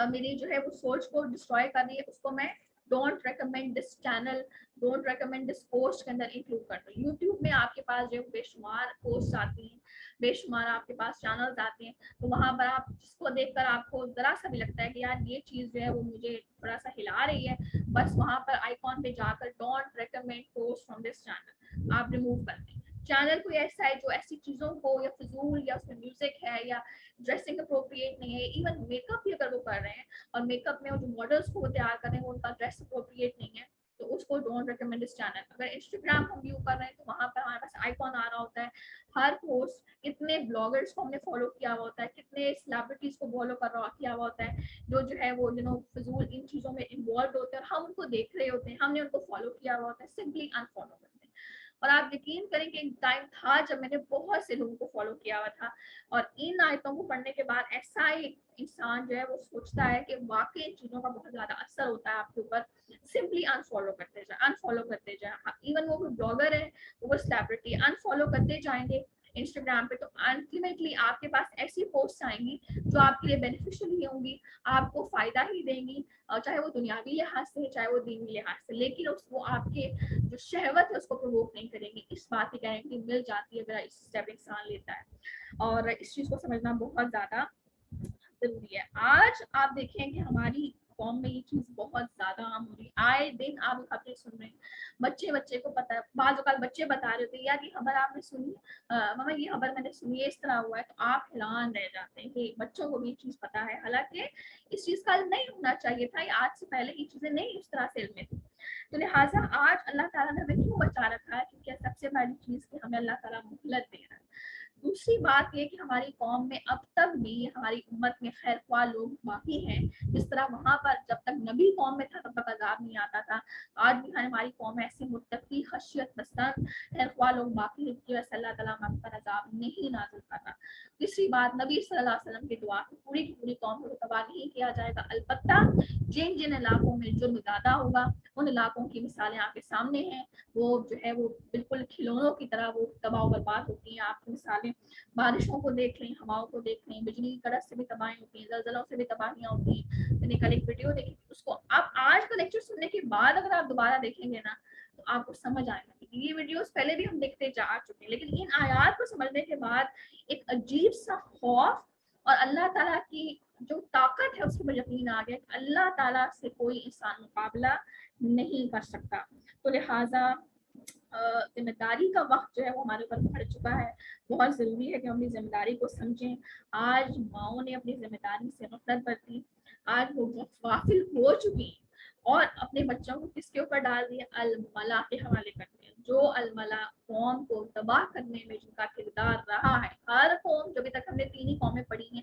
میری جو ہے وہ سوچ کو ڈسٹروائے کر رہی ہے، اس کو میں don't recommend this channel, don't recommend this post کے اندر انکلوڈ کر دوں. یوٹیوب میں آپ کے پاس جو بے شمار پوسٹ آتی ہیں، بے شمار آپ کے پاس چینلز آتے ہیں، تو وہاں پر آپ جس کو دیکھ کر آپ کو ذرا سا بھی لگتا ہے کہ یار یہ چیز جو ہے وہ مجھے تھوڑا سا ہلا رہی ہے، بس وہاں پر آئیکن پہ جا کر don't recommend post from this channel آپ ریموو کر دیں. چینل کوئی ایسا ہے جو ایسی چیزوں کو یا فضول یا اس میں میوزک ہے یا ڈریسنگ اپروپریٹ نہیں ہے، ایون میک اپ بھی اگر وہ کر رہے ہیں اور میک اپ میں جو ماڈلس کو وہ تیار کر رہے ہیں وہ ان کا ڈریس اپروپریٹ نہیں ہے، تو اس کو ڈونٹ ریکمینڈ اس چینل. اگر انسٹاگرام ہم ویو کر رہے ہیں تو وہاں پہ ہمارے پاس آئیکن آ رہا ہوتا ہے، ہر پوسٹ کتنے بلاگرس کو ہم نے فالو کیا ہوا ہوتا ہے، کتنے سیلیبریٹیز کو فالو کیا ہوا ہوتا ہے جو ہے وہ فضول ان چیزوں میں انوالوڈ ہوتے ہیں، اور ہم ان کو دیکھ رہے ہوتے ہیں، ہم نے ان کو فالو کیا ہوا ہوتا ہے، سمپلی انفالو کرتے ہیں. اور آپ یقین کریں کہ ایک ٹائم تھا جب میں نے بہت سے لوگوں کو فالو کیا ہوا تھا، اور ان آیتوں کو پڑھنے کے بعد ایسا ایک انسان جو ہے وہ سوچتا ہے کہ واقعی ان چیزوں کا بہت زیادہ اثر ہوتا ہے آپ کے اوپر. سمپلی انفالو کرتے جائیں، انفالو کرتے جائیں. ایون وہ کوئی بلاگر ہے، وہ سیلیبریٹی، انفالو کرتے جائیں گے انسٹاگرام پہ، تو الٹیمیٹلی آپ کے پاس ایسی پوسٹ آئیں گی جو آپ کے لیے بینیفیشل ہی ہوں گی، آپ کو فائدہ ہی دیں گی، چاہے وہ دنیاوی لحاظ سے چاہے وہ دینی لحاظ سے، لیکن وہ آپ کے جو شہوت ہے اس کو پرووک نہیں کریں گی. اس بات کی گارنٹی مل جاتی ہے اگر اس اسٹیپ انسان لیتا ہے. اور اس چیز کو سمجھنا بہت زیادہ ضروری ہے. آج آپ دیکھیں کہ ہماری قوم میں یہ چیز بہت زیادہ عام ہو رہی ہے. آئے دن آپ خبریں سن رہے ہیں، بچے کو پتا ہے، بعض اوقات بچے بتا رہے ہوتے ہیں یار یہ خبر آپ نے سنی، ماما یہ خبر میں نے سنی ہے، اس طرح ہوا ہے. تو آپ حیران رہ جاتے ہیں کہ بچوں کو بھی یہ چیز پتا ہے، حالانکہ اس چیز کا علم نہیں ہونا چاہیے تھا. آج سے پہلے یہ چیزیں نہیں اس طرح سے علم میں تھی. تو لہٰذا آج اللہ تعالیٰ نے ہمیں کیوں بچا رکھا ہے؟ کیونکہ سب سے بڑی چیز کہ ہمیں اللہ تعالیٰ مہلت دے رہا ہے. دوسری بات یہ کہ ہماری قوم میں اب تک بھی ہماری امت میں خیر خواہ لوگ باقی ہیں. جس طرح وہاں پر جب تک نبی قوم میں تھا تب تک عذاب نہیں آتا تھا، آج بھی ہماری قوم میں ایسے متقی، خشیت پسند، خیر خواہ لوگ باقی ہیں جن کی اللہ تعالیٰ ہم پر عذاب نہیں نازل کرتا. تیسری بات، نبی صلی اللہ علیہ وسلم کی دعا کہ پوری کی پوری قوم کو تباہ نہیں کیا جائے گا، البتہ جن جن علاقوں میں جرم زیادہ ہوگا ان علاقوں کی مثالیں آپ کے سامنے ہیں. وہ جو ہے وہ بالکل کھلونوں کی طرح وہ تباہ و برباد ہوتی ہیں. آپ کی مثالیں بارشوں کو دیکھ لیں، ہواؤں کو دیکھ لیں، بجلی کی کڑک سے بھی تباہی ہوتی ہیں، زلزلوں سے بھی تباہیاں ہوتی ہیں. میں نے کل ایک ویڈیو دیکھی، اس کو آپ آج کا لیکچر سننے کے بعد اگر آپ دوبارہ دیکھیں گے نا تو آپ کو سمجھ آئے گا. یہ ویڈیوز پہلے بھی ہم دیکھتے جا چکے ہیں، لیکن ان آیات کو سمجھنے کے بعد ایک عجیب سا خوف اور اللہ تعالیٰ کی جو طاقت ہے اس پر یقین آ گیا کہ اللہ تعالیٰ سے کوئی انسان مقابلہ نہیں کر سکتا. تو لہٰذا ذمہ داری کا وقت جو ہے وہ ہمارے اوپر پڑ چکا ہے. بہت ضروری ہے کہ ہم اپنی ذمہ داری کو سمجھیں. آج ماؤں نے اپنی ذمہ داری سے غفلت برتی، آج وہ غافل ہو چکی ہیں اور اپنے بچوں کو کس کے اوپر ڈال دیا؟ الملا کے حوالے کرتے ہیں. جو الملا قوم کو تباہ کرنے میں جن کا کردار رہا ہے، ہر قوم جو ابھی تک ہم نے 3 ہی قومیں پڑھی ہیں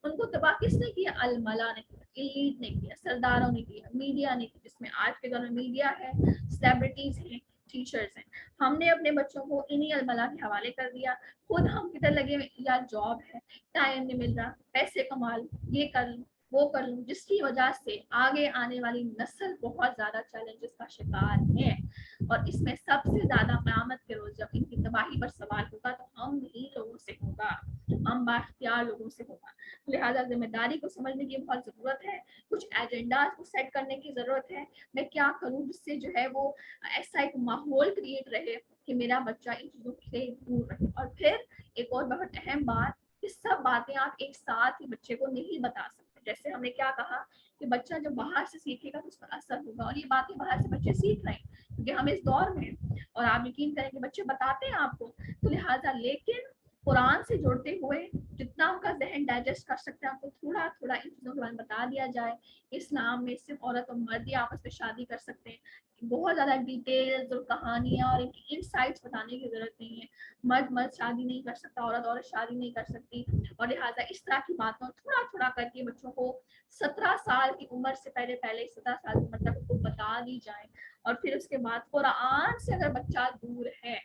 ان کو تباہ کس نے کیا؟ الملا نے کیا، ایلیٹ نے کیا، سرداروں نے کیا، میڈیا نے کیا، جس میں آج کے دور میں میڈیا ہے، سیلیبریٹیز ہیں، ٹیچرز ہیں. ہم نے اپنے بچوں کو انہی الملا کے حوالے کر دیا. خود ہم کدھر لگے یا جاب ہے، ٹائم نہیں مل رہا، پیسے کما لوں، یہ کر لوں، وہ کر لوں، جس کی وجہ سے آگے آنے والی نسل بہت زیادہ چیلنجز کا شکار ہے. اور اس میں سب سے زیادہ قیامت کے روز جب ان کی تباہی پر سوال ہوگا تو ہم ہی لوگوں سے ہوگا، ہم بااختیار لوگوں سے ہوگا. لہٰذا ذمہ داری کو سمجھنے کی بہت ضرورت ہے. کچھ ایجنڈاز کو سیٹ کرنے کی ضرورت ہے. میں کیا کروں جس سے جو ہے وہ ایسا ایک ماحول کریٹ رہے کہ میرا بچہ ان چیزوں سے دور رہے. اور پھر ایک اور بہت اہم بات کہ سب باتیں آپ ایک ساتھ ہی بچے کو نہیں بتا سکتے. جیسے ہم نے کیا کہا کہ بچہ جب باہر سے سیکھے گا تو اس پر اثر ہوگا، اور یہ باتیں باہر سے بچے سیکھ رہے ہیں کیونکہ ہم اس دور میں ہیں اور آپ یقین کریں کہ بچے بتاتے ہیں آپ کو. تو لہٰذا لیکن قرآن سے جڑتے ہوئے جتنا ان کا ذہن ڈائجسٹ کر سکتے ہیں، ان کو تھوڑا تھوڑا ان چیزوں کے بارے میں بتا دیا جائے. اسلام میں صرف عورت اور مرد ہی آپس میں شادی کر سکتے ہیں. بہت زیادہ ڈیٹیلز اور کہانیاں اور ان کی انسائٹس بتانے کی ضرورت نہیں ہے. مرد شادی نہیں کر سکتا، عورت شادی نہیں کر سکتی. اور لہٰذا اس طرح کی باتوں تھوڑا تھوڑا کر کے بچوں کو 17 سال کی عمر سے پہلے 17 سال کی عمر تک ان کو بتا دی جائے. اور پھر اس کے بعد قرآن سے اگر بچہ دور ہے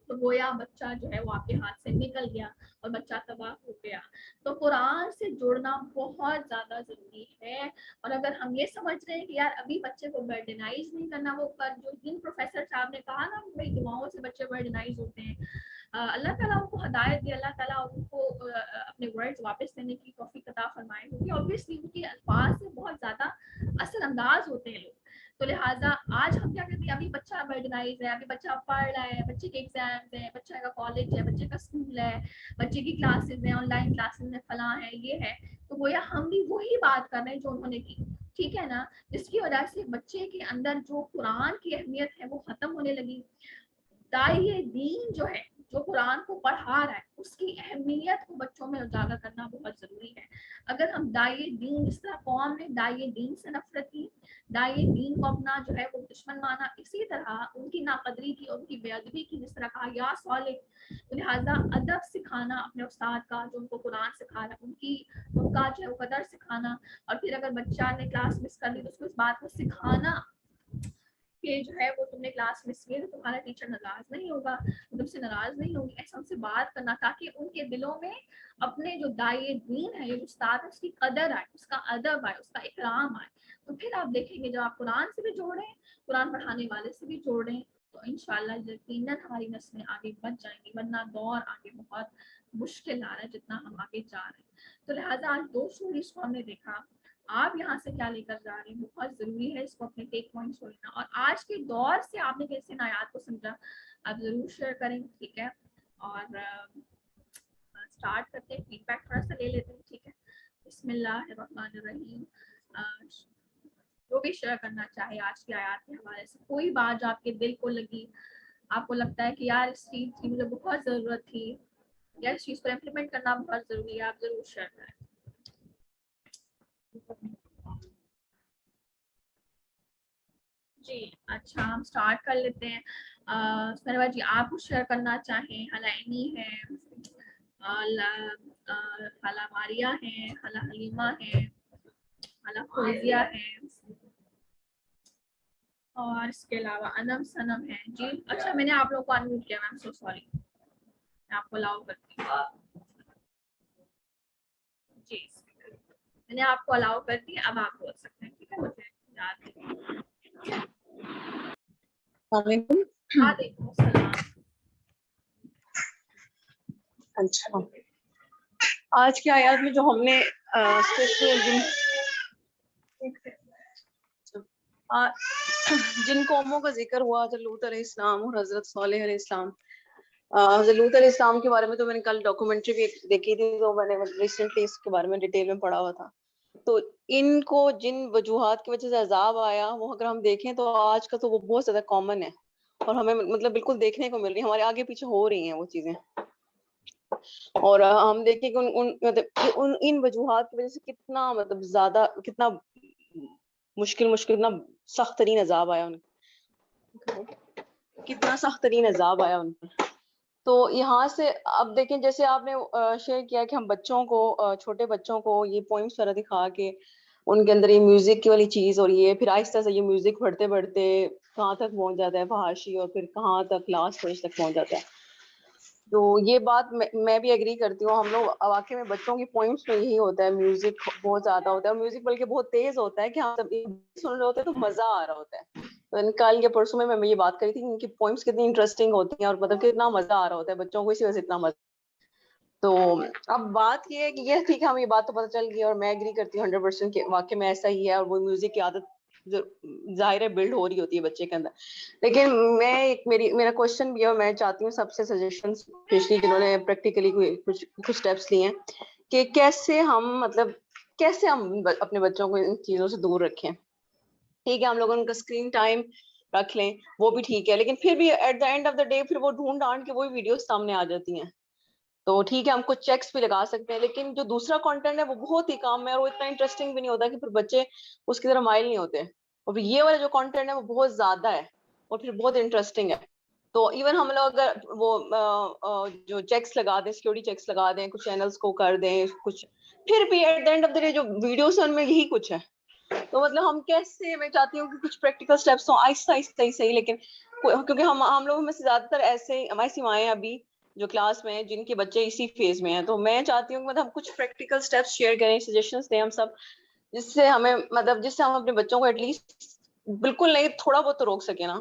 تو گویا بچہ جو ہے وہ آپ کے ہاتھ سے نکل گیا اور بچہ تباہ ہو گیا. تو قرآن سے جڑنا بہت زیادہ ضروری ہے. اور اگر ہم یہ سمجھ رہے ہیں کہ یار ابھی بچے کو برڈنائز نہیں کرنا، وہ پر جو جن پروفیسر صاحب نے کہا نا بھائی دعاؤں سے بچے برڈنائز ہوتے ہیں، اللہ تعالیٰ ان کو ہدایت دے، اللہ تعالیٰ ان کو اپنے ورڈز واپس دینے کی توفیق عطا فرمائے، کیونکہ اوبویسلی ان کے الفاظ سے بہت زیادہ اثر انداز ہوتے ہیں لوگ. تو لہٰذا آج ہم کیا کہتے ہیں، ابھی بچہ برڈنائز ہے، ابھی بچہ پڑھ رہا ہے، بچے کے ایگزامز ہیں، بچے کا کالج ہے، بچے کا اسکول ہے، بچے کی کلاسز ہیں، آن لائن کلاسز میں فلاں ہے، یہ ہے. تو گویا ہم بھی وہی بات کر رہے ہیں جو انہوں نے کی، ٹھیک ہے نا، جس کی وجہ سے بچے کے اندر جو قرآن کی اہمیت ہے وہ ختم ہونے لگی. داعی دین جو ہے، جو قرآن کو پڑھا رہا ہے، اس کی اہمیت کو بچوں میں اجاگر کرنا بہت ضروری ہے. اگر ہم داعی دین، جس طرح قوم نے داعی دین سے نفرت کی، داعی دین کو اپنا جو ہے وہ دشمن مانا، اسی طرح ان کی ناقدری کی، ان کی بے ادبی کی، جس طرح کہا یا صالح. تو لہٰذا ادب سکھانا اپنے استاد کا جو ان کو قرآن سکھا رہا ہے، ان کا جو ہے وہ قدر سکھانا. اور پھر اگر بچہ نے کلاس مس کر لی تو اس کو اس بات کو سکھانا کہ جو ہے وہ تم نے کلاس مس کی تو تمہارا ٹیچر ناراض نہیں ہوگا، تم سے ناراض نہیں ہوگی، ایسا ان سے بات کرنا تاکہ ان کے دلوں میں اپنے جو داعی دین ہے، جو استاد ہے، اس کی قدر آئے، اس کا ادب آئے، اس کا اکرام آئے. تو پھر آپ دیکھیں گے جب آپ قرآن سے بھی جوڑیں، قرآن پڑھانے والے سے بھی جوڑیں، تو انشاءاللہ یقیناً ہماری نسلیں آگے بڑھ جائیں گی. ورنہ دور آگے بہت مشکل آ رہا ہے جتنا ہم آگے جا رہے ہیں. تو لہٰذا آج 2 اسٹوریز کو ہم نے دیکھا. آپ یہاں سے کیا لے کر جا رہے ہیں بہت ضروری ہے اس کو اپنے ٹیک پوائنٹس لینا. اور آج کے دور سے آپ نے کیسے آیات کو سمجھا آپ ضرور شیئر کریں، ٹھیک ہے. اور اسٹارٹ کرتے ہیں، فیڈ بیک تھوڑا سا لے لیتے ہیں، ٹھیک ہے. بسم اللہ الرحمن الرحیم. جو بھی شیئر کرنا چاہے آج کی آیات کے حوالے سے، کوئی بات جو آپ کے دل کو لگی، آپ کو لگتا ہے کہ یار اس چیز کی مجھے بہت ضرورت تھی یا اس چیز کو امپلیمنٹ کرنا بہت ضروری ہے، آپ ضرور شیئر کریں. جی اچھا، ہم سٹارٹ کر لیتے ہیں. سنوا جی آپ کچھ شیئر کرنا چاہیں؟ حلائنی ہے، خالہ ماریہ ہیں، خالہ حلیمہ ہیں، خالہ فوزیہ ہیں، اور اس کے علاوہ انم سنم ہے. جی اچھا، میں نے آپ لوگوں کو انمیوٹ کیا، میم سو سوری، میں آپ کو الاؤ کرتی ہوں. جی میں نے آپ کو الاؤ کر دی، اب آپ بول سکتے ہیں، ٹھیک ہے. مجھے یاد ہے. وعلیکم السلام. اچھا، آج کی آیات میں جو ہم نے جن قوموں کا ذکر ہوا، حضرت لوط علیہ السلام اور حضرت صالح علیہ السلام. حضرت لوط علیہ السلام کے بارے میں تو میں نے کل ڈاکومنٹری بھی دیکھی تھی، تو میں نے ریسنٹلی اس کے بارے میں ڈیٹیل میں پڑھا ہوا تھا. تو ان کو جن وجوہات کی وجہ سے عذاب آیا، وہ اگر ہم دیکھیں تو آج کا تو وہ بہت زیادہ کامن ہے، اور ہمیں مطلب بالکل دیکھنے کو مل رہی ہے، ہمارے آگے پیچھے ہو رہی ہیں وہ چیزیں. اور ہم دیکھیں کہ ان وجوہات کی وجہ سے کتنا مطلب زیادہ، کتنا مشکل کتنا سخت ترین عذاب آیا کتنا سخت ترین عذاب آیا ان پر. تو یہاں سے اب دیکھیں، جیسے آپ نے شیئر کیا کہ ہم بچوں کو، چھوٹے بچوں کو یہ پوئمس وغیرہ دکھا کے ان کے اندر یہ میوزک والی چیز، اور یہ پھر آہستہ سے یہ میوزک پڑھتے پڑھتے کہاں تک پہنچ جاتا ہے فحاشی، اور پھر کہاں تک لاسٹ اسٹیج تک پہنچ جاتا ہے. تو یہ بات میں بھی ایگری کرتی ہوں. ہم لوگ واقعی میں بچوں کی پوائنٹس میں یہی ہوتا ہے، میوزک بہت زیادہ ہوتا ہے، میوزک بلکہ بہت تیز ہوتا ہے کہ ہم جب سن رہے ہوتے ہیں تو مزہ آ رہا ہوتا ہے. کل یا پرسوں میں یہ بات کری تھی کہ ان کی پوائنٹس کتنی انٹرسٹنگ ہوتی ہیں، اور مطلب کتنا مزہ آ رہا ہوتا ہے بچوں کو، اسی وجہ سے اتنا مزہ. تو اب بات یہ ہے کہ یہ ٹھیک ہے، ہم یہ بات تو پتہ چل گئی، اور میں ایگری کرتی ہوں 100% کہ واقعی میں ایسا ہی ہے، اور وہ میوزک کی عادت ظاہر ہے بلڈ ہو رہی ہوتی ہے بچے کے اندر. لیکن میرا کوشچن بھی ہے، اور میں چاہتی ہوں سب سے سجیشنز، اسپیشلی جنہوں نے پریکٹیکلی کچھ اسٹیپس لیے ہیں، کہ کیسے ہم اپنے بچوں کو ان چیزوں سے دور رکھیں. ٹھیک ہے ہم لوگوں کا اسکرین ٹائم رکھ لیں، وہ بھی ٹھیک ہے، لیکن پھر بھی at the end of the day پھر وہ ڈھونڈ ڈھانڈ کے وہی ویڈیوز سامنے آ جاتی ہیں. تو ٹھیک ہے ہم کچھ چیکس بھی لگا سکتے ہیں, لیکن جو دوسرا کانٹینٹ ہے وہ بہت ہی کم ہے اور وہ اتنا انٹرسٹنگ بھی نہیں ہوتا کہ پھر بچے اس کی طرف مائل نہیں ہوتے. اور پھر یہ والا جو کانٹینٹ ہے وہ بہت زیادہ ہے اور پھر بہت انٹرسٹنگ ہے. تو ایون ہم لوگ اگر وہ جو چیکس لگا دیں, سیکورٹی چیکس لگا دیں, کچھ چینلز کو کر دیں کچھ, پھر بھی at the end of the day جو ویڈیوز ہیں ان میں یہی کچھ ہے. تو مطلب ہم کیسے, میں چاہتی ہوں کہ کچھ پریکٹیکل اسٹیپس ہوں آہستہ آہستہ ہی صحیح, لیکن کیونکہ ہم لوگوں میں سے زیادہ تر ایسی مائیں ابھی جو کلاس میں ہیں جن کے بچے اسی فیز میں ہیں. تو میں چاہتی ہوں کہ مطلب ہم کچھ پریکٹیکل اسٹیپس شیئر کریں, سجیشنز دیں ہم سب, جس سے ہم اپنے بچوں کو ایٹ لیسٹ بالکل نہیں تھوڑا بہت تو روک سکیں نا.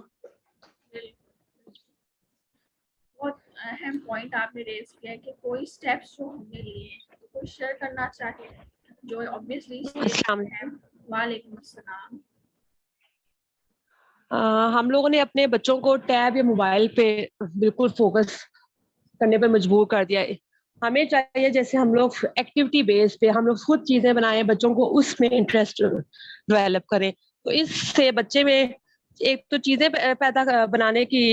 بہت اہم پوائنٹ آپ نے ریز کیا کہ کوئی اسٹیپس جو ہم نے لیے ہیں کوئی شیئر کرنا چاہے جو obviously. وعلیکم السلام. ہم لوگوں نے اپنے بچوں کو ٹیب یا موبائل پہ بالکل فوکس کرنے پہ مجبور کر دیا ہے. ہمیں چاہیے جیسے ہم لوگ ایکٹیویٹی بیس پہ ہم لوگ خود چیزیں بنائیں, بچوں کو اس میں انٹرسٹ ڈیولپ کریں. تو اس سے بچے میں ایک تو چیزیں پیدا بنانے کی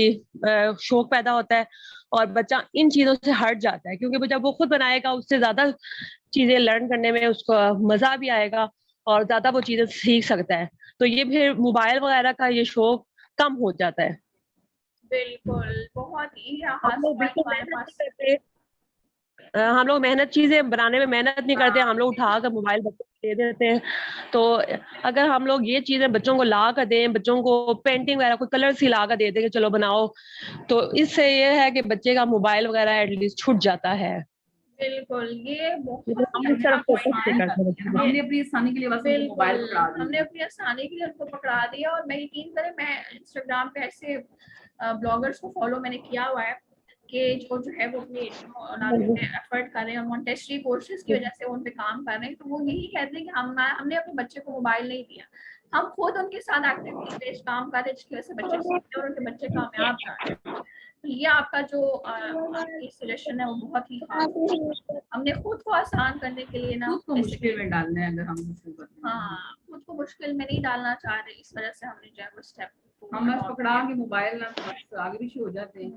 شوق پیدا ہوتا ہے, اور بچہ ان چیزوں سے ہٹ جاتا ہے, کیونکہ جب وہ خود بنائے گا اس سے زیادہ چیزیں لرن کرنے میں اس کو مزہ بھی آئے گا اور زیادہ وہ چیزیں سیکھ سکتا ہے. تو یہ پھر موبائل وغیرہ کا یہ شوق کم ہو جاتا ہے. بالکل, بہت ہی ہم لوگ سوال بالکل ہمارے محنت پاس. نہیں کرتے, ہم لوگ چیزیں بنانے میں محنت نہیں کرتے, ہم لوگ اٹھا کر موبائل بچوں کو دے دیتے ہیں. تو اگر ہم لوگ یہ چیزیں بچوں کو لا کر دیں, بچوں کو پینٹنگ وغیرہ کوئی کلر سی لا کر دے دیں کہ چلو بناؤ, تو اس سے یہ ہے کہ بچے کا موبائل وغیرہ ایٹ لیسٹ چھٹ جاتا ہے. بالکل, یہ لیکن بہت ہم ہی اس طرف اچھا فوکس نہیں پوائنٹ. کرتے بچوں کو. ہم نے اپنی آسانی کے لیے بس ان کو موبائل پکڑا دیا. ہم نے اپنی آسانی کے لیے ان کو پکڑا دیا, اور میں یقین کریں میں انسٹاگرام پہ ایسے بلاگرس کو فالو میں نے کیا ہوا ہے کہ جو ہے وہ اپنے ایفرٹ کر رہے ہیں, مونٹیسری کورسز کی وجہ سے ان پہ کام کر رہے ہیں. تو وہ یہی کہتے ہیں کہ ہم نے اپنے بچے کو موبائل نہیں دیا, ہم خود ان کے ساتھ ایکٹیویٹی بیسڈ کام کر رہے ہیں جس کی وجہ سے بچے سیکھتے ہیں اور ان کے بچے کامیاب جا رہے ہیں. تو یہ آپ کا جو آپ کی سجیشن ہے وہ بہت ہی خاص. ہم نے خود کو آسان کرنے کے لیے نا خود کو مشکل میں ڈالنا ہے, اگر ہم مشکل کرتے ہیں. ہاں, خود کو مشکل میں نہیں ڈالنا چاہ رہے, اس وجہ سے ہم نے جو ہے وہ اسٹیپ ہم بس پکڑا کے موبائل نہ بس آگے پیچھے ہو جاتے ہیں,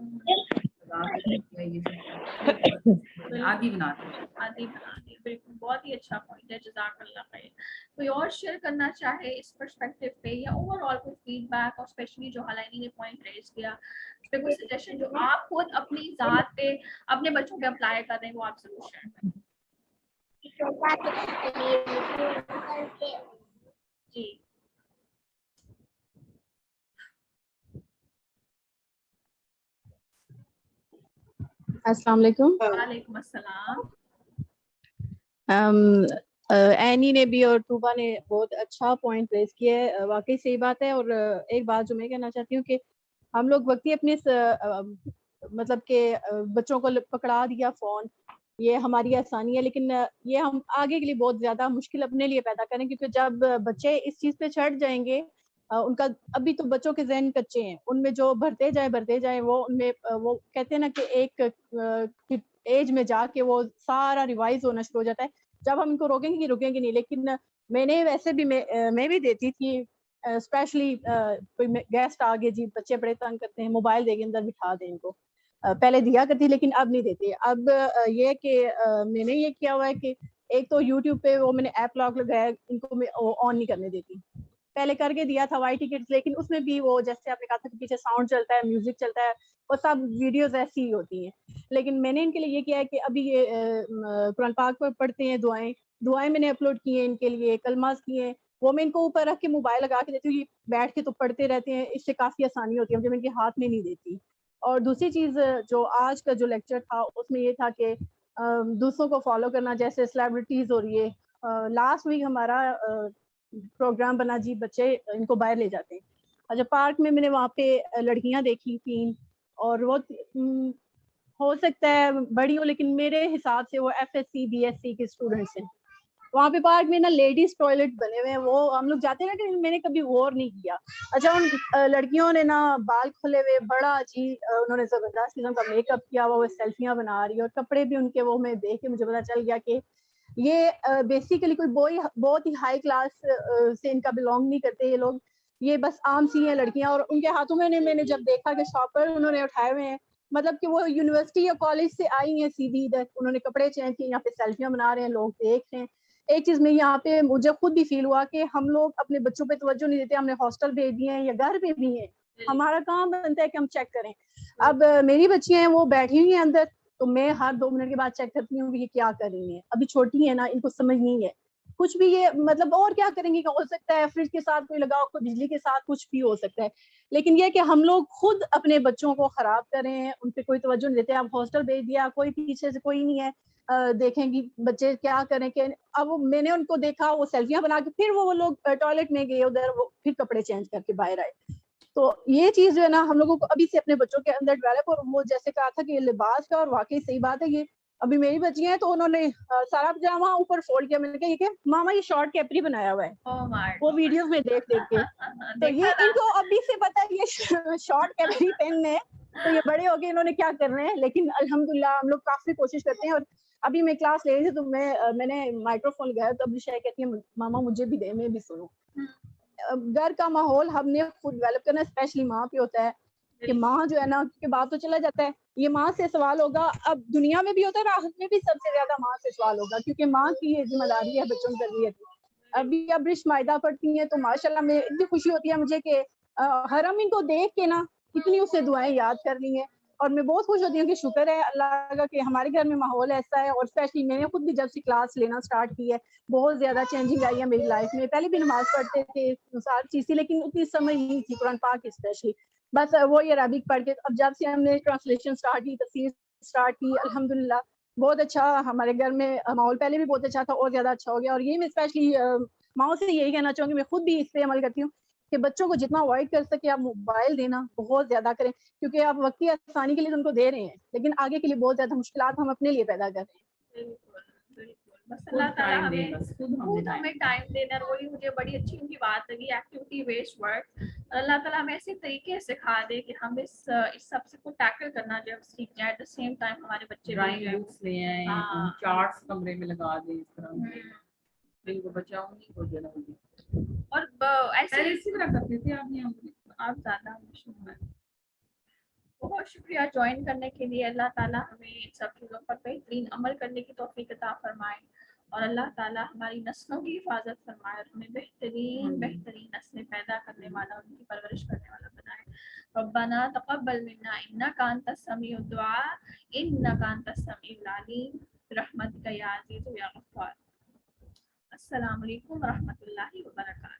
عادی بناتے ہیں. عادی بنا دی. بالکل, بہت ہی اچھا پوائنٹ ہے, جزاک اللہ خیر. کوئی اور شیئر کرنا چاہے اس پرسپیکٹو پہ, یا اوور آل کوئی فیڈ بیک, اور اسپیشلی جو حالانی نے پوائنٹ ریز کیا اس پہ کوئی سجیشن جو آپ خود اپنی ذات پہ اپنے بچوں پہ اپلائی کر رہے ہیں, وہ آپ ضرور شیئر کریں. جی السلام علیکم. وعلیکم السلام. اینی نے بھی اور طوبہ نے بہت اچھا پوائنٹ ریز کیا ہے, واقعی صحیح بات ہے. اور ایک بات جو میں کہنا چاہتی ہوں کہ ہم لوگ وقتی اپنے مطلب کہ بچوں کو پکڑا دیا فون, یہ ہماری آسانی ہے, لیکن یہ ہم آگے کے لیے بہت زیادہ مشکل اپنے لیے پیدا کریں, کیونکہ جب بچے اس چیز پہ چڑھ جائیں گے, ان کا ابھی تو بچوں کے ذہن کچے ہیں, ان میں جو بھرتے جائیں وہ ان میں وہ کہتے ہیں نا کہ ایک ایج میں جا کے وہ سارا ریوائز ہونا شروع ہو جاتا ہے. جب ہم ان کو روکیں گے نہیں. لیکن میں نے ویسے بھی میں بھی دیتی تھی, اسپیشلی کوئی گیسٹ آ گئے, جی بچے بڑے تنگ کرتے ہیں, موبائل دے کے اندر بٹھا دیں ان کو, پہلے دیا کرتی لیکن اب نہیں دیتی. اب یہ کہ میں نے یہ کیا ہوا ہے کہ ایک تو یوٹیوب پہ وہ میں نے ایپ لاک لگایا, ان کو میں آن نہیں کرنے دیتی. پہلے کر کے دیا تھا وائی ٹی کڈز, لیکن اس میں بھی وہ جیسے آپ نے کہا تھا کہ پیچھے ساؤنڈ چلتا ہے, میوزک چلتا ہے, وہ سب ویڈیوز ایسی ہی ہوتی ہیں. لیکن میں نے ان کے لیے یہ کیا ہے کہ ابھی یہ قرآن پاک پر پڑھتے ہیں, دعائیں میں نے اپلوڈ کی ہیں ان کے لیے, کلمات کیے ہیں, وہ میں ان کو اوپر رکھ کے موبائل لگا کے دیتی ہوں, بیٹھ کے تو پڑھتے رہتے ہیں, اس سے کافی آسانی ہوتی ہے جب ان کے ہاتھ میں نہیں دیتی. اور دوسری چیز جو آج کا جو لیکچر تھا اس میں یہ تھا کہ دوسروں کو فالو کرنا, جیسے سیلیبریٹیز ہو رہی ہے. لاسٹ ویک ہمارا پروگرام بنا, جی بچے ان کو باہر لے جاتے ہیں. اچھا, پارک میں نے وہاں پہ لڑکیاں دیکھی تھیں, اور وہ ہو سکتا ہے بڑی ہو, لیکن میرے حساب سے وہ F S C B S C کے اسٹوڈنٹس ہیں. وہاں پہ پارک میں نا لیڈیز ٹوائلٹ بنے ہوئے ہیں, وہ ہم لوگ جاتے ہیں نا, کہ میں نے کبھی غور نہیں کیا. اچھا, ان لڑکیوں نے نا بال کھلے ہوئے, بڑا جی انہوں نے زبردست قسم کا میک اپ کیا ہوا, وہ سیلفیاں بنا رہی ہے, اور کپڑے بھی ان کے, وہ میں دیکھ کے مجھے پتا چل گیا کہ یہ بیسیکلی کوئی بہت ہی ہائی کلاس سے ان کا بلونگ نہیں کرتے یہ لوگ, یہ بس عام سی ہیں لڑکیاں. اور ان کے ہاتھوں میں نے جب دیکھا کہ شاپر انہوں نے اٹھائے ہوئے ہیں, مطلب کہ وہ یونیورسٹی یا کالج سے آئی ہیں سیدھی ادھر, انہوں نے کپڑے چینج کیے, یہاں پہ سیلفیاں بنا رہے ہیں, لوگ دیکھ رہے ہیں. ایک چیز میں یہاں پہ مجھے خود بھی فیل ہوا کہ ہم لوگ اپنے بچوں پہ توجہ نہیں دیتے, ہم نے ہاسٹل بھیج دیے ہیں یا گھر پہ بھی ہیں, ہمارا کام بنتا ہے کہ ہم چیک کریں. اب میری بچیاں ہیں وہ بیٹھی ہوئی ہیں اندر, تو میں ہر 2 منٹ کے بعد چیک کرتی ہوں کہ یہ کیا کر رہی ہیں, ابھی چھوٹی ہے نا, ان کو سمجھ نہیں ہے کچھ بھی, یہ مطلب اور کیا کریں گے, ہو سکتا ہے فریج کے ساتھ کوئی لگاؤ, کوئی بجلی کے ساتھ کچھ بھی ہو سکتا ہے, لیکن یہ کہ ہم لوگ خود اپنے بچوں کو خراب کریں, ان پہ کوئی توجہ نہیں دیتے. اب ہاسٹل بھیج دیا, کوئی پیچھے سے کوئی نہیں ہے دیکھیں گی بچے کیا کریں. کہ اب میں نے ان کو دیکھا وہ سیلفیاں بنا کے, پھر وہ لوگ ٹوائلٹ میں گئے ادھر, وہ پھر کپڑے چینج کر کے باہر آئے. تو یہ چیز جو ہے نا ہم لوگوں کو ابھی سے اپنے بچوں کے اندر ڈیولپ, اور وہ جیسے کہا تھا کہ یہ لباس کا, اور واقعی صحیح بات ہے. یہ ابھی میری بچی ہیں تو انہوں نے سارا پجامہ اوپر فولڈ کیا, میں نے کہا یہ کہ ماما یہ شارٹ کیپری بنایا ہوا ہے, وہ ویڈیوز میں دیکھ کے. تو یہ ان کو ابھی سے پتا ہے یہ شارٹ کیپری پہننے, تو یہ بڑے ہو گئے انہوں نے کیا کرنا ہے. لیکن الحمدللہ ہم لوگ کافی کوشش کرتے ہیں. اور ابھی میں کلاس لے رہی تھی تو میں نے مائکرو فون لگایا, تو ابھی شاید کہتی ہے ماما مجھے بھی دے, میں بھی سنوں. گھر کا ماحول ہم نے خود ڈیولپ کرنا, اسپیشلی ماں پہ ہوتا ہے کہ ماں جو ہے نا, کیونکہ باپ تو چلا جاتا ہے, یہ ماں سے سوال ہوگا. اب دنیا میں بھی ہوتا ہے, آخرت میں بھی سب سے زیادہ ماں سے سوال ہوگا, کیونکہ ماں کی یہ ذمہ داری ہے بچوں کی تربیت. ابھی اب رش معاہدہ پڑھتی ہیں تو ماشاءاللہ میں اتنی خوشی ہوتی ہے مجھے کہ حرم ان کو دیکھ کے نا کتنی اسے دعائیں یاد کر لی ہیں. اور میں بہت خوش ہوتی ہوں کہ شکر ہے اللہ کا کہ ہمارے گھر میں ماحول ایسا ہے. اور اسپیشلی میں نے خود بھی جب سے کلاس لینا اسٹارٹ کی ہے, بہت زیادہ چینجنگ آئی ہے میری لائف میں. پہلے بھی نماز پڑھتے تھے, ساری چیز تھی, لیکن اتنی سمجھ نہیں تھی قرآن پاک اسپیشلی. بس وہ عربک پڑھ کے, اب جب سے ہم نے ٹرانسلیشن اسٹارٹ کی, تفسیر اسٹارٹ کی, الحمدللہ بہت اچھا ہمارے گھر میں ماحول پہلے بھی بہت اچھا تھا, اور زیادہ اچھا ہو گیا. اور یہ میں اسپیشلی ماؤں سے یہی کہنا چاہوں گی, میں خود بھی اس پہ عمل کرتی ہوں کہ بچوں کو جتنا اوائڈ کر سکے آپ موبائل دینا بہت زیادہ کریں, کیونکہ آپ وقتی آسانی کے لیے ان کو دے رہے ہیں, لیکن آگے کے لیے بہت زیادہ مشکلات ہم اپنے لیے پیدا کر رہے ہیں. بس اللہ تعالیٰ ہمیں ٹائم دینا, اور وہی مجھے بڑی اچھی ان کی بات لگی, ایکٹیویٹی بیسڈ ورک. اللہ تعالیٰ ہمیں ایسے طریقے سکھا دے کہ ہم اس سب سے کو ٹیکل کرنا جو سیکھ جائیں, ایٹ دا سیم ٹائم ہمارے بچے ڈرائنگ بکس لے آئیں, چارٹس کمرے میں لگا دیں, اس طرح ان کو بچاؤں نہیں کو دینا. اور ایسے اسی طرح کرتے تھے آپ یہاں پہ. آپ زیادہ بہت شکریہ جوائن کرنے کے لیے. اللہ تعالیٰ ہمیں ان سب چیزوں پر بہترین عمل کرنے کی توفیق عطا فرمائے, اور اللہ تعالیٰ ہماری نسلوں کی حفاظت فرمائے, اور ہمیں بہترین نسلیں پیدا کرنے والا, ان کی پرورش کرنے والا بنائے. ربنا تقبل منا انک انت السمیع الدعاء انک انت السمیع العلیم برحمتک یا عزیز یا غفار. السلام علیکم ورحمۃ اللہ وبرکاتہ.